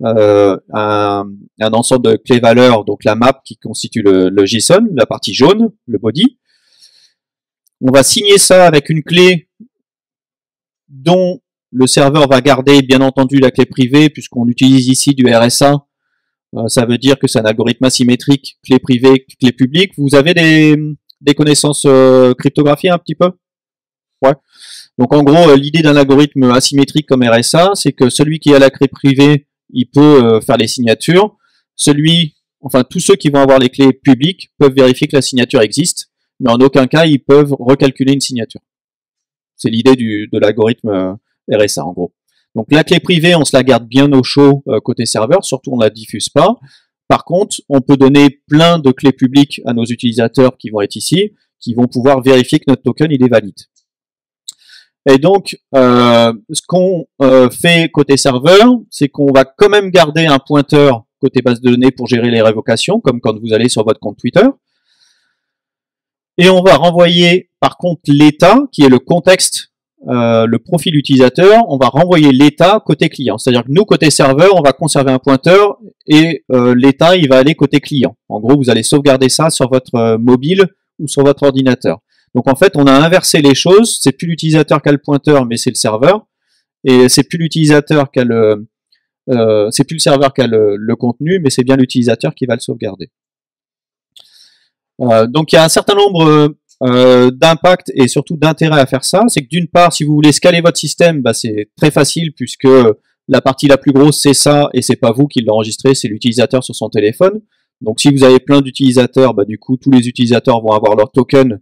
un ensemble de clés valeurs, donc la map qui constitue le JSON, la partie jaune, le body. On va signer ça avec une clé dont le serveur va garder bien entendu la clé privée puisqu'on utilise ici du RSA. Ça veut dire que c'est un algorithme asymétrique, clé privée, clé publique. Vous avez des connaissances cryptographie un petit peu? Ouais. Donc en gros, l'idée d'un algorithme asymétrique comme RSA, c'est que celui qui a la clé privée, il peut faire les signatures. Tous ceux qui vont avoir les clés publiques peuvent vérifier que la signature existe, mais en aucun cas ils peuvent recalculer une signature. C'est l'idée de l'algorithme RSA en gros. Donc la clé privée, on se la garde bien au chaud côté serveur, surtout on ne la diffuse pas. Par contre, on peut donner plein de clés publiques à nos utilisateurs qui vont être ici, qui vont pouvoir vérifier que notre token il est valide. Et donc, ce qu'on fait côté serveur, c'est qu'on va quand même garder un pointeur côté base de données pour gérer les révocations, comme quand vous allez sur votre compte Twitter. Et on va renvoyer par contre l'état, qui est le contexte, le profil utilisateur, on va renvoyer l'état côté client. C'est-à-dire que nous, côté serveur, on va conserver un pointeur et l'état, il va aller côté client. En gros, vous allez sauvegarder ça sur votre mobile ou sur votre ordinateur. Donc en fait, on a inversé les choses. C'est plus l'utilisateur qui a le pointeur, mais c'est le serveur. Et c'est plus l'utilisateur qui a c'est plus le serveur qui a le contenu, mais c'est bien l'utilisateur qui va le sauvegarder. Donc il y a un certain nombre d'impacts et surtout d'intérêts à faire ça. C'est que d'une part, si vous voulez scaler votre système, c'est très facile puisque la partie la plus grosse c'est ça et c'est pas vous qui l'enregistrez, c'est l'utilisateur sur son téléphone. Donc si vous avez plein d'utilisateurs, du coup tous les utilisateurs vont avoir leur token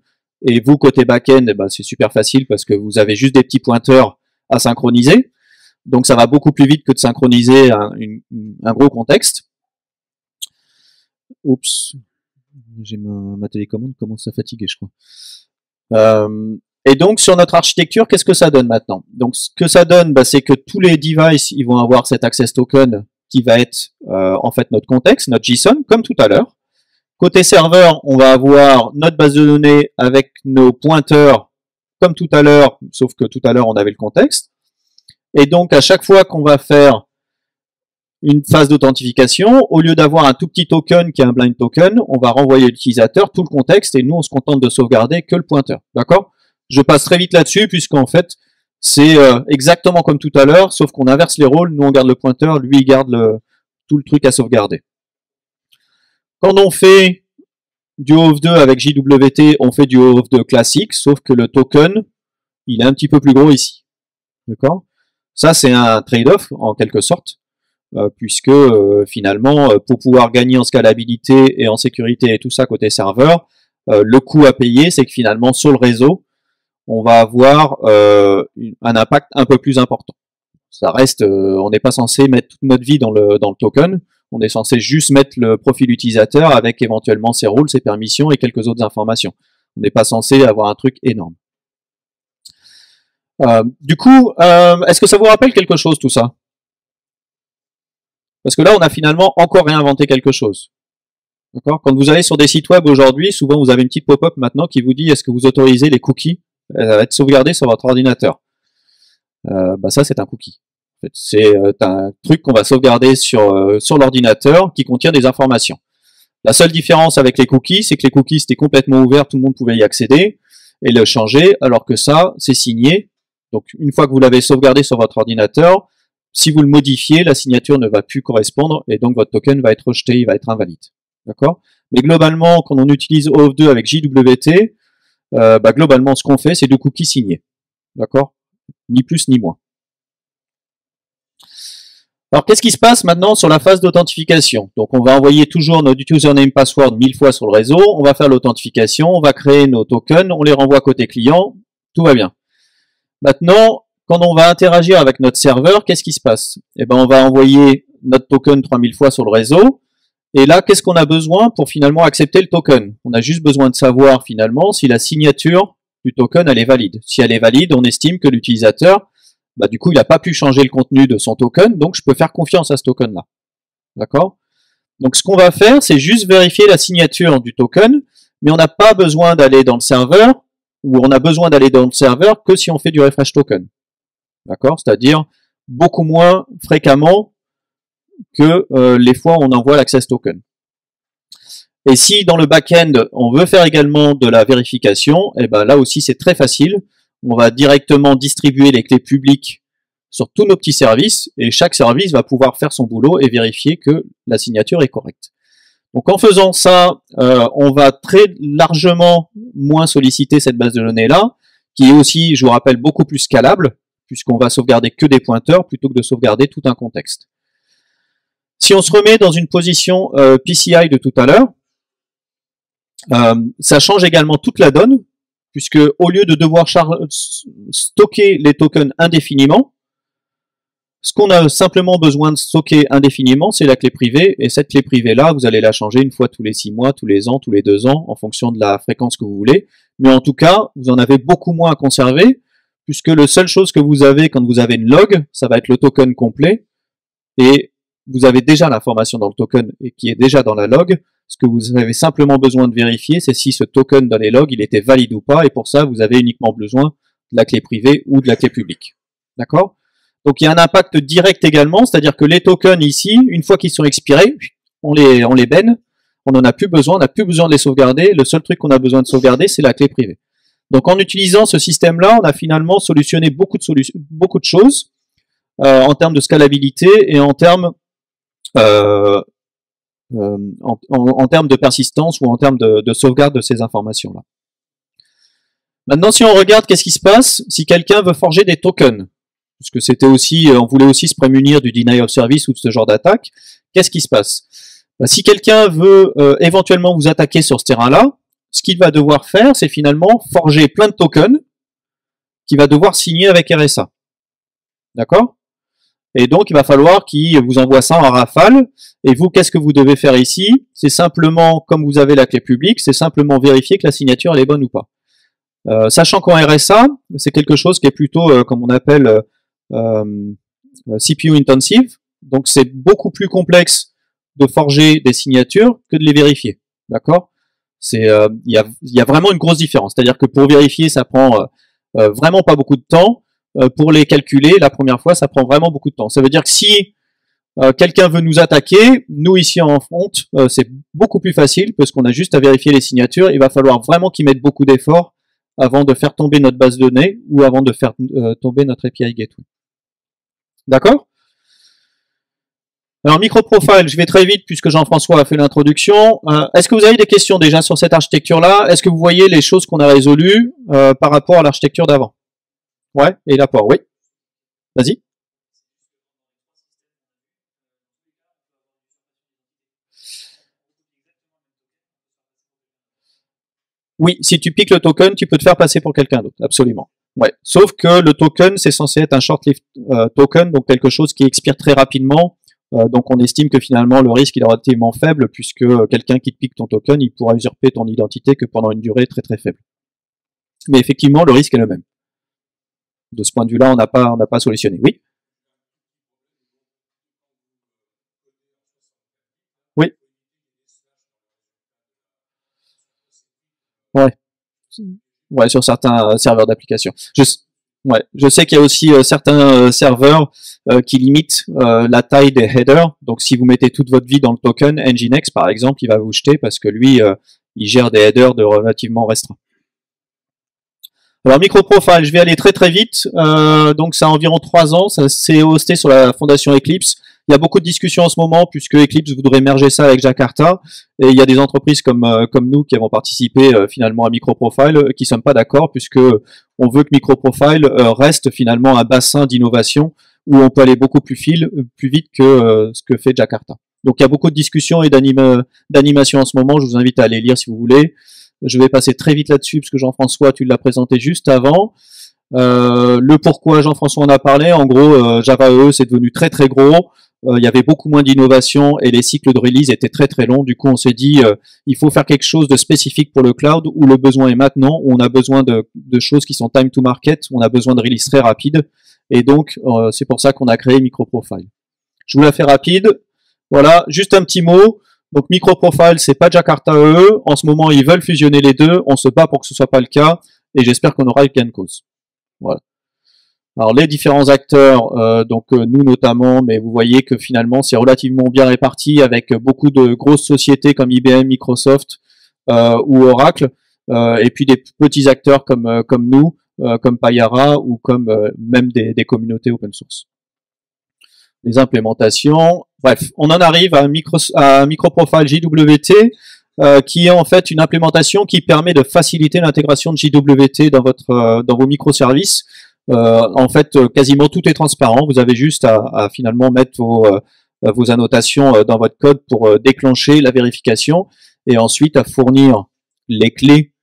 et vous côté back-end, c'est super facile parce que vous avez juste des petits pointeurs à synchroniser. Donc ça va beaucoup plus vite que de synchroniser un gros contexte. Oups. J'ai ma télécommande commence à fatiguer, je crois. Et donc, sur notre architecture, qu'est-ce que ça donne maintenant? Donc, ce que ça donne, c'est que tous les devices, ils vont avoir cet access token qui va être en fait notre contexte, notre JSON, comme tout à l'heure. Côté serveur, on va avoir notre base de données avec nos pointeurs, comme tout à l'heure, sauf que tout à l'heure, on avait le contexte. Et donc, à chaque fois qu'on va faire une phase d'authentification, au lieu d'avoir un tout petit token qui est un blind token, on va renvoyer à l'utilisateur tout le contexte et nous on se contente de sauvegarder que le pointeur. D'accord? Je passe très vite là-dessus puisqu'en fait c'est exactement comme tout à l'heure, sauf qu'on inverse les rôles, nous on garde le pointeur, lui il garde tout le truc à sauvegarder. Quand on fait du OAuth2 avec JWT, on fait du OAuth2 classique, sauf que le token il est un petit peu plus gros ici. D'accord? Ça c'est un trade-off en quelque sorte. Puisque finalement, pour pouvoir gagner en scalabilité et en sécurité et tout ça côté serveur, le coût à payer, c'est que finalement sur le réseau, on va avoir un impact un peu plus important. Ça reste, on n'est pas censé mettre toute notre vie dans le token, on est censé juste mettre le profil utilisateur avec éventuellement ses rôles, ses permissions et quelques autres informations. On n'est pas censé avoir un truc énorme. Du coup, est-ce que ça vous rappelle quelque chose tout ça? Parce que là, on a finalement encore réinventé quelque chose. D'accord? Quand vous allez sur des sites web aujourd'hui, souvent vous avez une petite pop-up maintenant qui vous dit est-ce que vous autorisez les cookies à être sauvegardés sur votre ordinateur? Ça, c'est un cookie. En fait, c'est un truc qu'on va sauvegarder sur l'ordinateur qui contient des informations. La seule différence avec les cookies, c'est que les cookies c'était complètement ouvert, tout le monde pouvait y accéder et le changer, alors que ça, c'est signé. Donc une fois que vous l'avez sauvegardé sur votre ordinateur, si vous le modifiez, la signature ne va plus correspondre et donc votre token va être rejeté, il va être invalide. D'accord? Mais globalement, quand on utilise OAuth 2 avec JWT, globalement, ce qu'on fait, c'est deux cookies signés. D'accord? Ni plus ni moins. Alors, qu'est-ce qui se passe maintenant sur la phase d'authentification? Donc, on va envoyer toujours notre username password 1000 fois sur le réseau, on va faire l'authentification, on va créer nos tokens, on les renvoie côté client, tout va bien. Maintenant, quand on va interagir avec notre serveur, qu'est-ce qui se passe? Eh ben, on va envoyer notre token 3000 fois sur le réseau, et là, qu'est-ce qu'on a besoin pour finalement accepter le token? On a juste besoin de savoir finalement si la signature du token elle est valide. Si elle est valide, on estime que l'utilisateur, du coup, il n'a pas pu changer le contenu de son token, donc je peux faire confiance à ce token-là. D'accord? Donc ce qu'on va faire, c'est juste vérifier la signature du token, mais on n'a pas besoin d'aller dans le serveur, ou on a besoin d'aller dans le serveur que si on fait du refresh token. D'accord? C'est-à-dire beaucoup moins fréquemment que les fois où on envoie l'access token. Et si dans le back-end, on veut faire également de la vérification, et ben là aussi c'est très facile. On va directement distribuer les clés publiques sur tous nos petits services, et chaque service va pouvoir faire son boulot et vérifier que la signature est correcte. Donc en faisant ça, on va très largement moins solliciter cette base de données-là, qui est aussi, je vous rappelle, beaucoup plus scalable, puisqu'on va sauvegarder que des pointeurs plutôt que de sauvegarder tout un contexte. Si on se remet dans une position PCI de tout à l'heure, ça change également toute la donne, puisque au lieu de devoir stocker les tokens indéfiniment, ce qu'on a simplement besoin de stocker indéfiniment, c'est la clé privée, et cette clé privée-là, vous allez la changer une fois tous les 6 mois, tous les ans, tous les 2 ans, en fonction de la fréquence que vous voulez. Mais en tout cas, vous en avez beaucoup moins à conserver, puisque la seule chose que vous avez quand vous avez une log, ça va être le token complet, et vous avez déjà l'information dans le token et qui est déjà dans la log. Ce que vous avez simplement besoin de vérifier, c'est si ce token dans les logs, il était valide ou pas, et pour ça, vous avez uniquement besoin de la clé privée ou de la clé publique. D'accord? Donc il y a un impact direct également, c'est-à-dire que les tokens ici, une fois qu'ils sont expirés, on les benne, on n'en a plus besoin, on n'a plus besoin de les sauvegarder, le seul truc qu'on a besoin de sauvegarder, c'est la clé privée. Donc en utilisant ce système-là, on a finalement solutionné beaucoup de choses en termes de scalabilité et en termes en termes de persistance ou en termes de sauvegarde de ces informations-là. Maintenant, si on regarde qu'est-ce qui se passe si quelqu'un veut forger des tokens, parce que c'était aussi, on voulait aussi se prémunir du denial of service ou de ce genre d'attaque, qu'est-ce qui se passe? Si quelqu'un veut éventuellement vous attaquer sur ce terrain-là, ce qu'il va devoir faire, c'est finalement forger plein de tokens qu'il va devoir signer avec RSA. D'accord? Et donc, il va falloir qu'il vous envoie ça en rafale. Et vous, qu'est-ce que vous devez faire ici? C'est simplement, comme vous avez la clé publique, c'est simplement vérifier que la signature elle est bonne ou pas. Sachant qu'en RSA, c'est quelque chose qui est plutôt, comme on appelle, CPU intensive. Donc, c'est beaucoup plus complexe de forger des signatures que de les vérifier. D'accord? Il y a vraiment une grosse différence. C'est-à-dire que pour vérifier, ça prend vraiment pas beaucoup de temps. Pour les calculer, la première fois, ça prend vraiment beaucoup de temps. Ça veut dire que si quelqu'un veut nous attaquer, nous ici en front, c'est beaucoup plus facile parce qu'on a juste à vérifier les signatures. Il va falloir vraiment qu'ils mettent beaucoup d'efforts avant de faire tomber notre base de données ou avant de faire tomber notre API Gateway. D'accord? Alors, microprofile, je vais très vite puisque Jean-François a fait l'introduction. Est-ce que vous avez des questions déjà sur cette architecture-là? Est-ce que vous voyez les choses qu'on a résolues par rapport à l'architecture d'avant? Ouais, et l'apport, oui. Vas-y. Oui, si tu piques le token, tu peux te faire passer pour quelqu'un d'autre, absolument. Ouais. Sauf que le token, c'est censé être un short-lived token, donc quelque chose qui expire très rapidement. Donc on estime que finalement le risque il est relativement faible puisque quelqu'un qui te pique ton token, il pourra usurper ton identité que pendant une durée très très faible. Mais effectivement, le risque est le même. De ce point de vue-là, on n'a pas solutionné. Oui. Oui. Ouais. Ouais, sur certains serveurs d'application. Ouais, je sais qu'il y a aussi certains serveurs qui limitent la taille des headers. Donc, si vous mettez toute votre vie dans le token, Nginx par exemple, il va vous jeter parce que lui, il gère des headers de relativement restreints. Alors, MicroProfile, je vais aller très très vite. Donc, ça a environ 3 ans. Ça s'est hosté sur la fondation Eclipse. Il y a beaucoup de discussions en ce moment puisque Eclipse voudrait merger ça avec Jakarta. Et il y a des entreprises comme nous qui avons participé finalement à MicroProfile qui ne sont pas d'accord puisque on veut que MicroProfile reste finalement un bassin d'innovation où on peut aller beaucoup plus vite que ce que fait Jakarta. Donc il y a beaucoup de discussions et d'animation en ce moment. Je vous invite à aller lire si vous voulez. Je vais passer très vite là-dessus parce que Jean-François, tu l'as présenté juste avant. Le pourquoi Jean-François en a parlé. En gros, Java EE c'est devenu très très gros. Il y avait beaucoup moins d'innovation et les cycles de release étaient très très longs. Du coup, on s'est dit il faut faire quelque chose de spécifique pour le cloud où le besoin est maintenant, où on a besoin de choses qui sont time to market, où on a besoin de release très rapide. Et donc, c'est pour ça qu'on a créé MicroProfile. Je vous la fais rapide. Voilà, juste un petit mot. Donc, MicroProfile, c'est pas Jakarta EE. En ce moment, ils veulent fusionner les deux. On se bat pour que ce soit pas le cas. Et j'espère qu'on aura gain de cause. Voilà. Alors les différents acteurs, nous notamment, mais vous voyez que finalement c'est relativement bien réparti avec beaucoup de grosses sociétés comme IBM, Microsoft ou Oracle, et puis des petits acteurs comme nous, comme Payara ou comme même des communautés open source. Les implémentations, bref, on en arrive à MicroProfile JWT, qui est en fait une implémentation qui permet de faciliter l'intégration de JWT dans vos microservices. En fait, quasiment tout est transparent. Vous avez juste à finalement mettre vos annotations dans votre code pour déclencher la vérification et ensuite à fournir les clés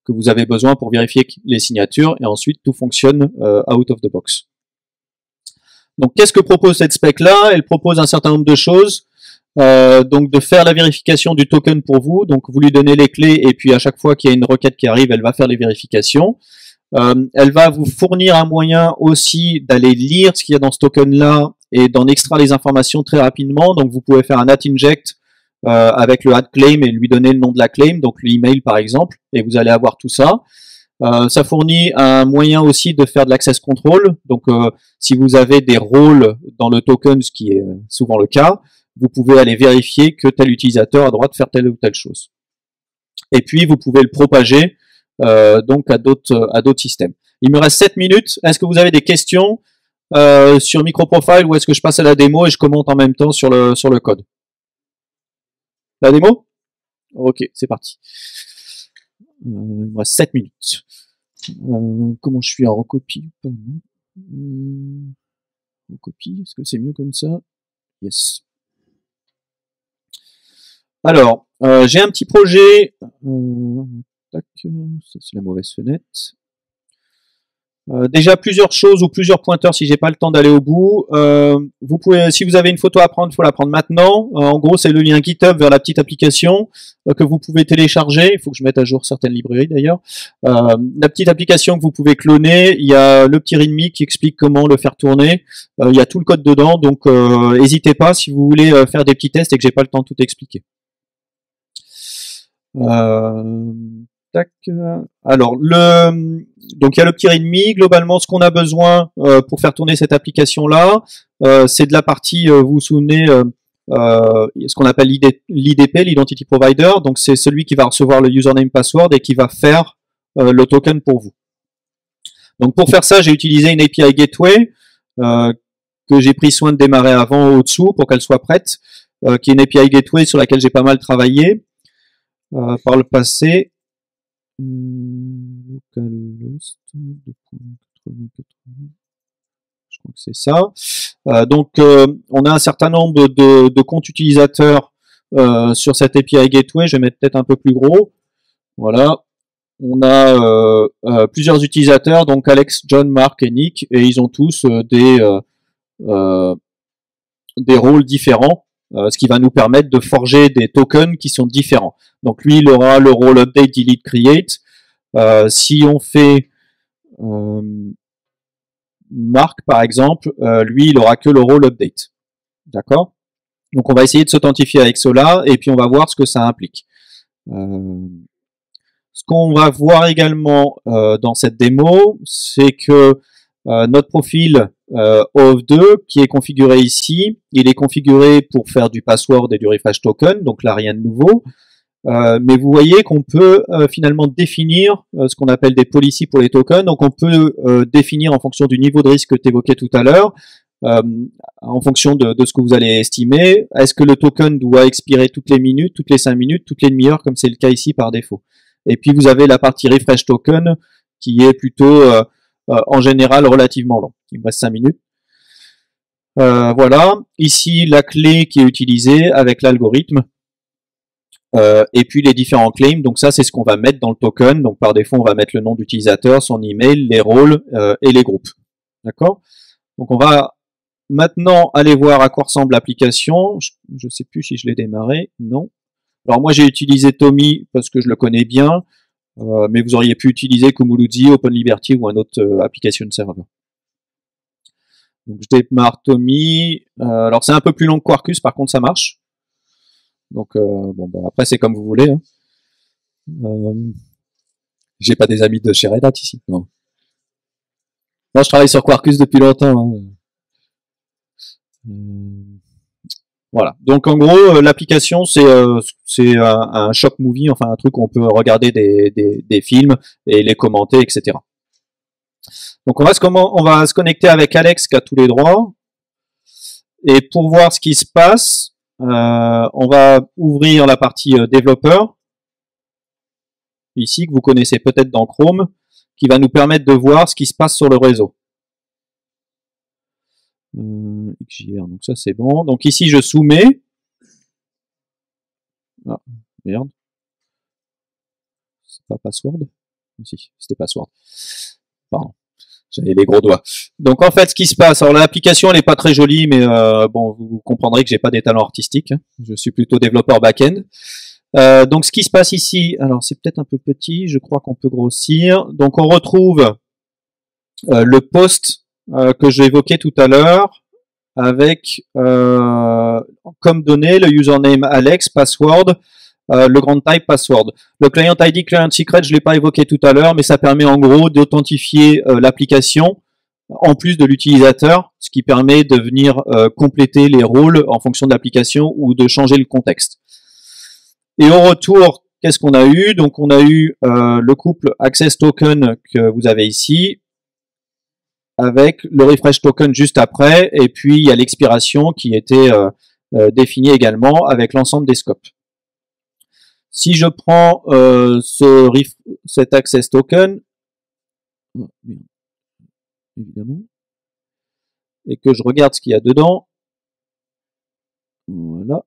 que vous avez besoin pour vérifier les signatures et ensuite tout fonctionne out of the box. Donc, qu'est-ce que propose cette spec-là? Elle propose un certain nombre de choses. Donc, de faire la vérification du token pour vous. Donc, vous lui donnez les clés et puis à chaque fois qu'il y a une requête qui arrive, elle va faire les vérifications. Elle va vous fournir un moyen aussi d'aller lire ce qu'il y a dans ce token-là et d'en extraire les informations très rapidement. Donc, vous pouvez faire un @inject avec le @claim et lui donner le nom de la claim, donc l'email par exemple, et vous allez avoir tout ça. Ça fournit un moyen aussi de faire de l'access control. Donc, si vous avez des rôles dans le token, ce qui est souvent le cas, vous pouvez aller vérifier que tel utilisateur a le droit de faire telle ou telle chose. Et puis, vous pouvez le propager donc à d'autres systèmes. Il me reste 7 minutes. Est-ce que vous avez des questions sur MicroProfile ou est-ce que je passe à la démo et je commente en même temps sur le code? La démo? Ok, c'est parti. Il me reste 7 minutes. Comment je suis en recopie? Recopie, est-ce que c'est mieux comme ça? Yes. Alors, j'ai un petit projet. Tac, ça c'est la mauvaise fenêtre. Déjà plusieurs choses ou plusieurs pointeurs si j'ai pas le temps d'aller au bout. Vous pouvez, si vous avez une photo à prendre, il faut la prendre maintenant. En gros, c'est le lien GitHub vers la petite application que vous pouvez télécharger. Il faut que je mette à jour certaines librairies d'ailleurs. La petite application que vous pouvez cloner. Il y a le petit README qui explique comment le faire tourner. Il y a tout le code dedans, donc n'hésitez pas si vous voulez faire des petits tests et que j'ai pas le temps de tout expliquer. Tac. Alors, donc il y a le petit README. Globalement, ce qu'on a besoin pour faire tourner cette application-là, c'est de la partie, vous vous souvenez, ce qu'on appelle l'IDP, l'Identity Provider. Donc, c'est celui qui va recevoir le username password et qui va faire le token pour vous. Donc, pour faire ça, j'ai utilisé une API Gateway que j'ai pris soin de démarrer avant au-dessous pour qu'elle soit prête, qui est une API Gateway sur laquelle j'ai pas mal travaillé par le passé. Localhost 2.80, je crois que c'est ça. Donc, on a un certain nombre de comptes utilisateurs sur cette API Gateway. Je vais mettre peut-être un peu plus gros. Voilà. On a plusieurs utilisateurs, donc Alex, John, Mark et Nick, et ils ont tous des rôles différents. Ce qui va nous permettre de forger des tokens qui sont différents. Donc lui, il aura le rôle update, delete, create. Si on fait Mark, par exemple, lui, il aura que le rôle update. D'accord? Donc on va essayer de s'authentifier avec cela et puis on va voir ce que ça implique. Ce qu'on va voir également dans cette démo, c'est que notre profil OAuth2 qui est configuré ici, il est configuré pour faire du password et du refresh token, donc là rien de nouveau. Mais vous voyez qu'on peut finalement définir ce qu'on appelle des policies pour les tokens. Donc on peut définir en fonction du niveau de risque que tu évoquais tout à l'heure, en fonction de ce que vous allez estimer. Est-ce que le token doit expirer toutes les minutes, toutes les 5 minutes, toutes les demi-heures, comme c'est le cas ici par défaut. Et puis vous avez la partie refresh token qui est plutôt en général relativement long. Il me reste 5 minutes. Voilà. Ici la clé qui est utilisée avec l'algorithme. Et puis les différents claims, donc ça c'est ce qu'on va mettre dans le token, donc par défaut on va mettre le nom d'utilisateur, son email, les rôles et les groupes. D'accord? Donc on va maintenant aller voir à quoi ressemble l'application. Je sais plus si je l'ai démarré, non. Alors moi j'ai utilisé Tommy parce que je le connais bien, mais vous auriez pu utiliser Cumuluzzi, OpenLiberty ou un autre application server. Donc je démarre Tommy. Alors c'est un peu plus long que Quarkus, par contre ça marche. Donc bon, bah, après c'est comme vous voulez. Hein. J'ai pas des amis de chez Red Hat ici. Non. Moi je travaille sur Quarkus depuis longtemps. Hein. Voilà. Donc en gros l'application c'est un shock movie, enfin un truc où on peut regarder des films et les commenter, etc. Donc on va se connecter avec Alex qui a tous les droits. Et pour voir ce qui se passe, on va ouvrir la partie développeur, ici, que vous connaissez peut-être dans Chrome, qui va nous permettre de voir ce qui se passe sur le réseau. XJR, donc ça c'est bon. Donc ici je soumets. Ah, merde. C'est pas password? Si, c'était password. Pardon. J'avais les gros doigts. Donc en fait, ce qui se passe, alors l'application elle est pas très jolie, mais bon, vous comprendrez que j'ai pas des talents artistiques. Hein. Je suis plutôt développeur back-end. Donc ce qui se passe ici, alors c'est peut-être un peu petit, je crois qu'on peut grossir. Donc on retrouve le post que j'ai évoqué tout à l'heure, avec comme données le username Alex, password. Le grand type password. Le client ID, client secret, je l'ai pas évoqué tout à l'heure, mais ça permet en gros d'authentifier l'application en plus de l'utilisateur, ce qui permet de venir compléter les rôles en fonction de l'application ou de changer le contexte. Et au retour, qu'est-ce qu'on a eu? Donc on a eu le couple access token que vous avez ici, avec le refresh token juste après, et puis il y a l'expiration qui était définie également avec l'ensemble des scopes. Si je prends cet access token, évidemment, et que je regarde ce qu'il y a dedans, voilà.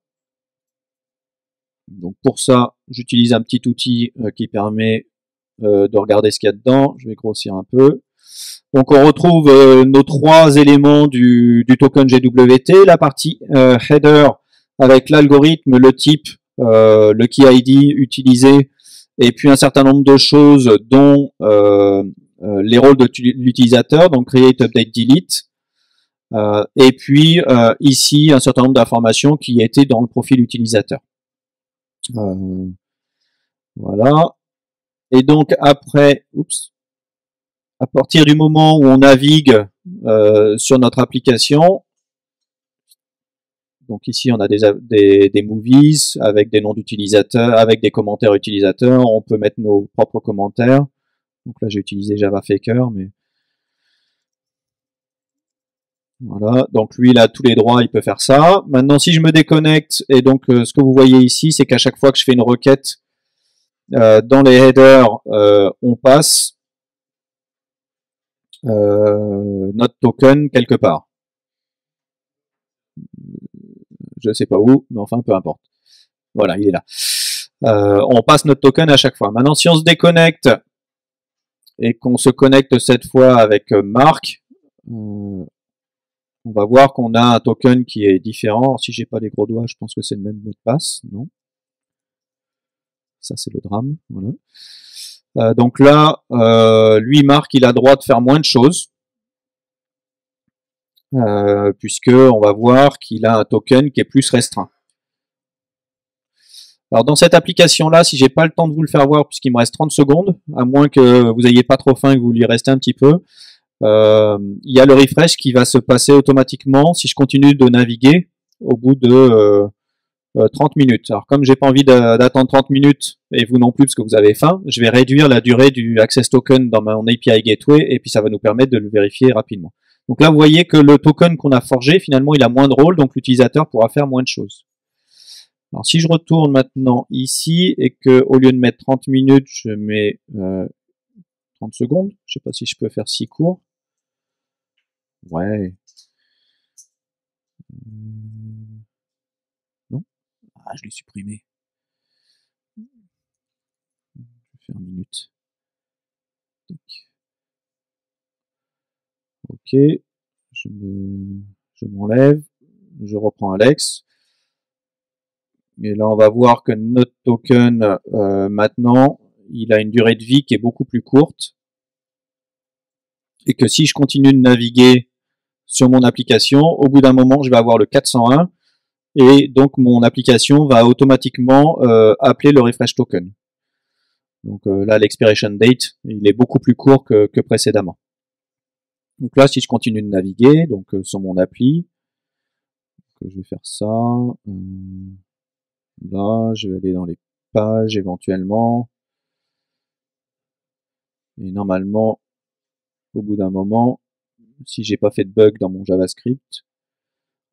Donc pour ça, j'utilise un petit outil qui permet de regarder ce qu'il y a dedans. Je vais grossir un peu. Donc on retrouve nos trois éléments du token GWT, la partie header avec l'algorithme, le type, le key ID utilisé, et puis un certain nombre de choses dont les rôles de l'utilisateur, donc create, update, delete, et puis ici un certain nombre d'informations qui étaient dans le profil utilisateur. Voilà. Et donc après, à partir du moment où on navigue sur notre application, donc ici on a des movies avec des noms d'utilisateurs, avec des commentaires utilisateurs, on peut mettre nos propres commentaires. Donc là j'ai utilisé Java Faker, mais voilà, donc lui il a tous les droits, il peut faire ça. Maintenant si je me déconnecte, et donc ce que vous voyez ici, c'est qu'à chaque fois que je fais une requête dans les headers, on passe notre token quelque part. Je sais pas où, mais enfin peu importe. Voilà, il est là. On passe notre token à chaque fois. Maintenant, si on se déconnecte et qu'on se connecte cette fois avec Marc, on va voir qu'on a un token qui est différent. Alors, si j'ai pas les gros doigts, je pense que c'est le même mot de passe. Non. Ça, c'est le drame. Voilà. Donc là, lui, Marc, il a droit de faire moins de choses. Puisque on va voir qu'il a un token qui est plus restreint. Alors dans cette application-là, si j'ai pas le temps de vous le faire voir, puisqu'il me reste 30 secondes, à moins que vous ayez pas trop faim et que vous lui restez un petit peu, il y a le refresh qui va se passer automatiquement si je continue de naviguer au bout de 30 minutes. Alors comme j'ai pas envie d'attendre 30 minutes et vous non plus parce que vous avez faim, je vais réduire la durée du access token dans mon API gateway et puis ça va nous permettre de le vérifier rapidement. Donc là vous voyez que le token qu'on a forgé finalement il a moins de rôle, donc l'utilisateur pourra faire moins de choses. Alors si je retourne maintenant ici et que au lieu de mettre 30 minutes je mets 30 secondes, je sais pas si je peux faire si court. Ouais. Non. Ah, je l'ai supprimé. Je vais faire une minute. Ok. Je m'enlève. Je reprends Alex. Et là, on va voir que notre token, maintenant, il a une durée de vie qui est beaucoup plus courte. Et que si je continue de naviguer sur mon application, au bout d'un moment, je vais avoir le 401. Et donc, mon application va automatiquement appeler le refresh token. Donc là, l'expiration date, il est beaucoup plus court que précédemment. Donc là, si je continue de naviguer, donc sur mon appli, je vais faire ça. Là, je vais aller dans les pages éventuellement. Et normalement, au bout d'un moment, si j'ai pas fait de bug dans mon JavaScript,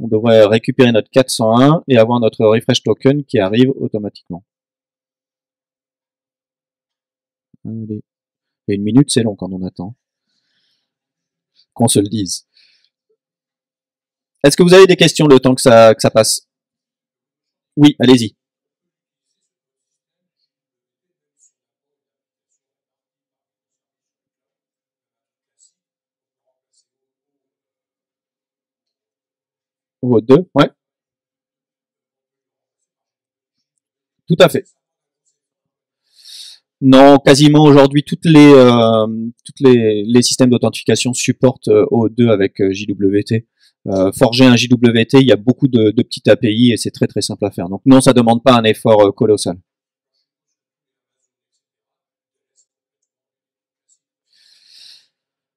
on devrait récupérer notre 401 et avoir notre refresh token qui arrive automatiquement. Allez. Et une minute, c'est long quand on attend. Qu'on se le dise. Est-ce que vous avez des questions le temps que ça passe? Oui, allez-y. O2, ouais. Tout à fait. Non, quasiment aujourd'hui, toutes les systèmes d'authentification supportent O2 avec JWT. Forger un JWT, il y a beaucoup de petites API et c'est très très simple à faire. Donc non, ça demande pas un effort colossal.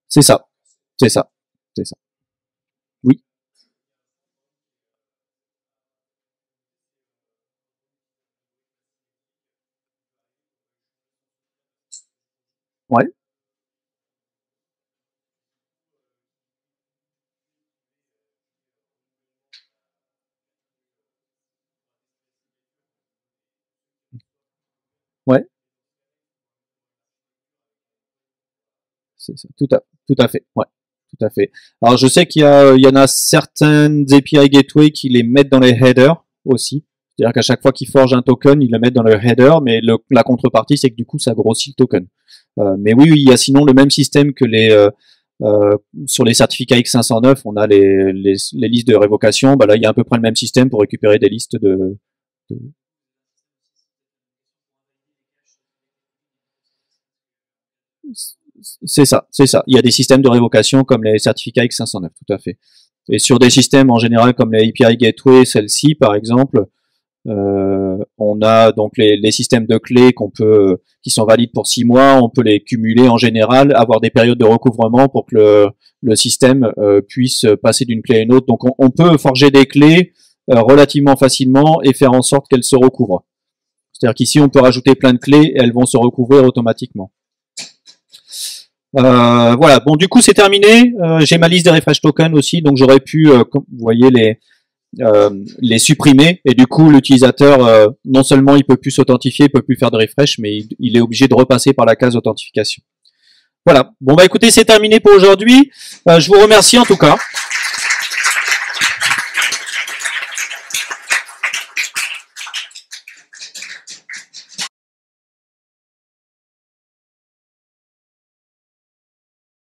C'est ça, c'est ça, c'est ça. Oui. Ouais. Ouais. C'est ça. Tout à fait. Ouais. Tout à fait. Alors je sais il y en a certaines API gateway qui les mettent dans les headers aussi. C'est-à-dire qu'à chaque fois qu'ils forgent un token, ils le mettent dans le header, mais la contrepartie, c'est que du coup, ça grossit le token. Mais oui, il y a sinon le même système que sur les certificats X509, on a les listes de révocation. Bah là, il y a à peu près le même système pour récupérer des listes de... C'est ça, c'est ça. Il y a des systèmes de révocation comme les certificats X509, tout à fait. Et sur des systèmes en général comme les API Gateway, celle-ci par exemple, on a donc les systèmes de clés qui sont valides pour 6 mois, on peut les cumuler en général, avoir des périodes de recouvrement pour que le système puisse passer d'une clé à une autre. Donc on peut forger des clés relativement facilement et faire en sorte qu'elles se recouvrent. C'est-à-dire qu'ici on peut rajouter plein de clés et elles vont se recouvrir automatiquement. Voilà, bon du coup c'est terminé, j'ai ma liste des refresh tokens aussi, donc j'aurais pu, comme vous voyez, les supprimer, et du coup l'utilisateur, non seulement il peut plus s'authentifier, il peut plus faire de refresh, mais il est obligé de repasser par la case authentification. Voilà, bon bah écoutez, c'est terminé pour aujourd'hui, je vous remercie en tout cas.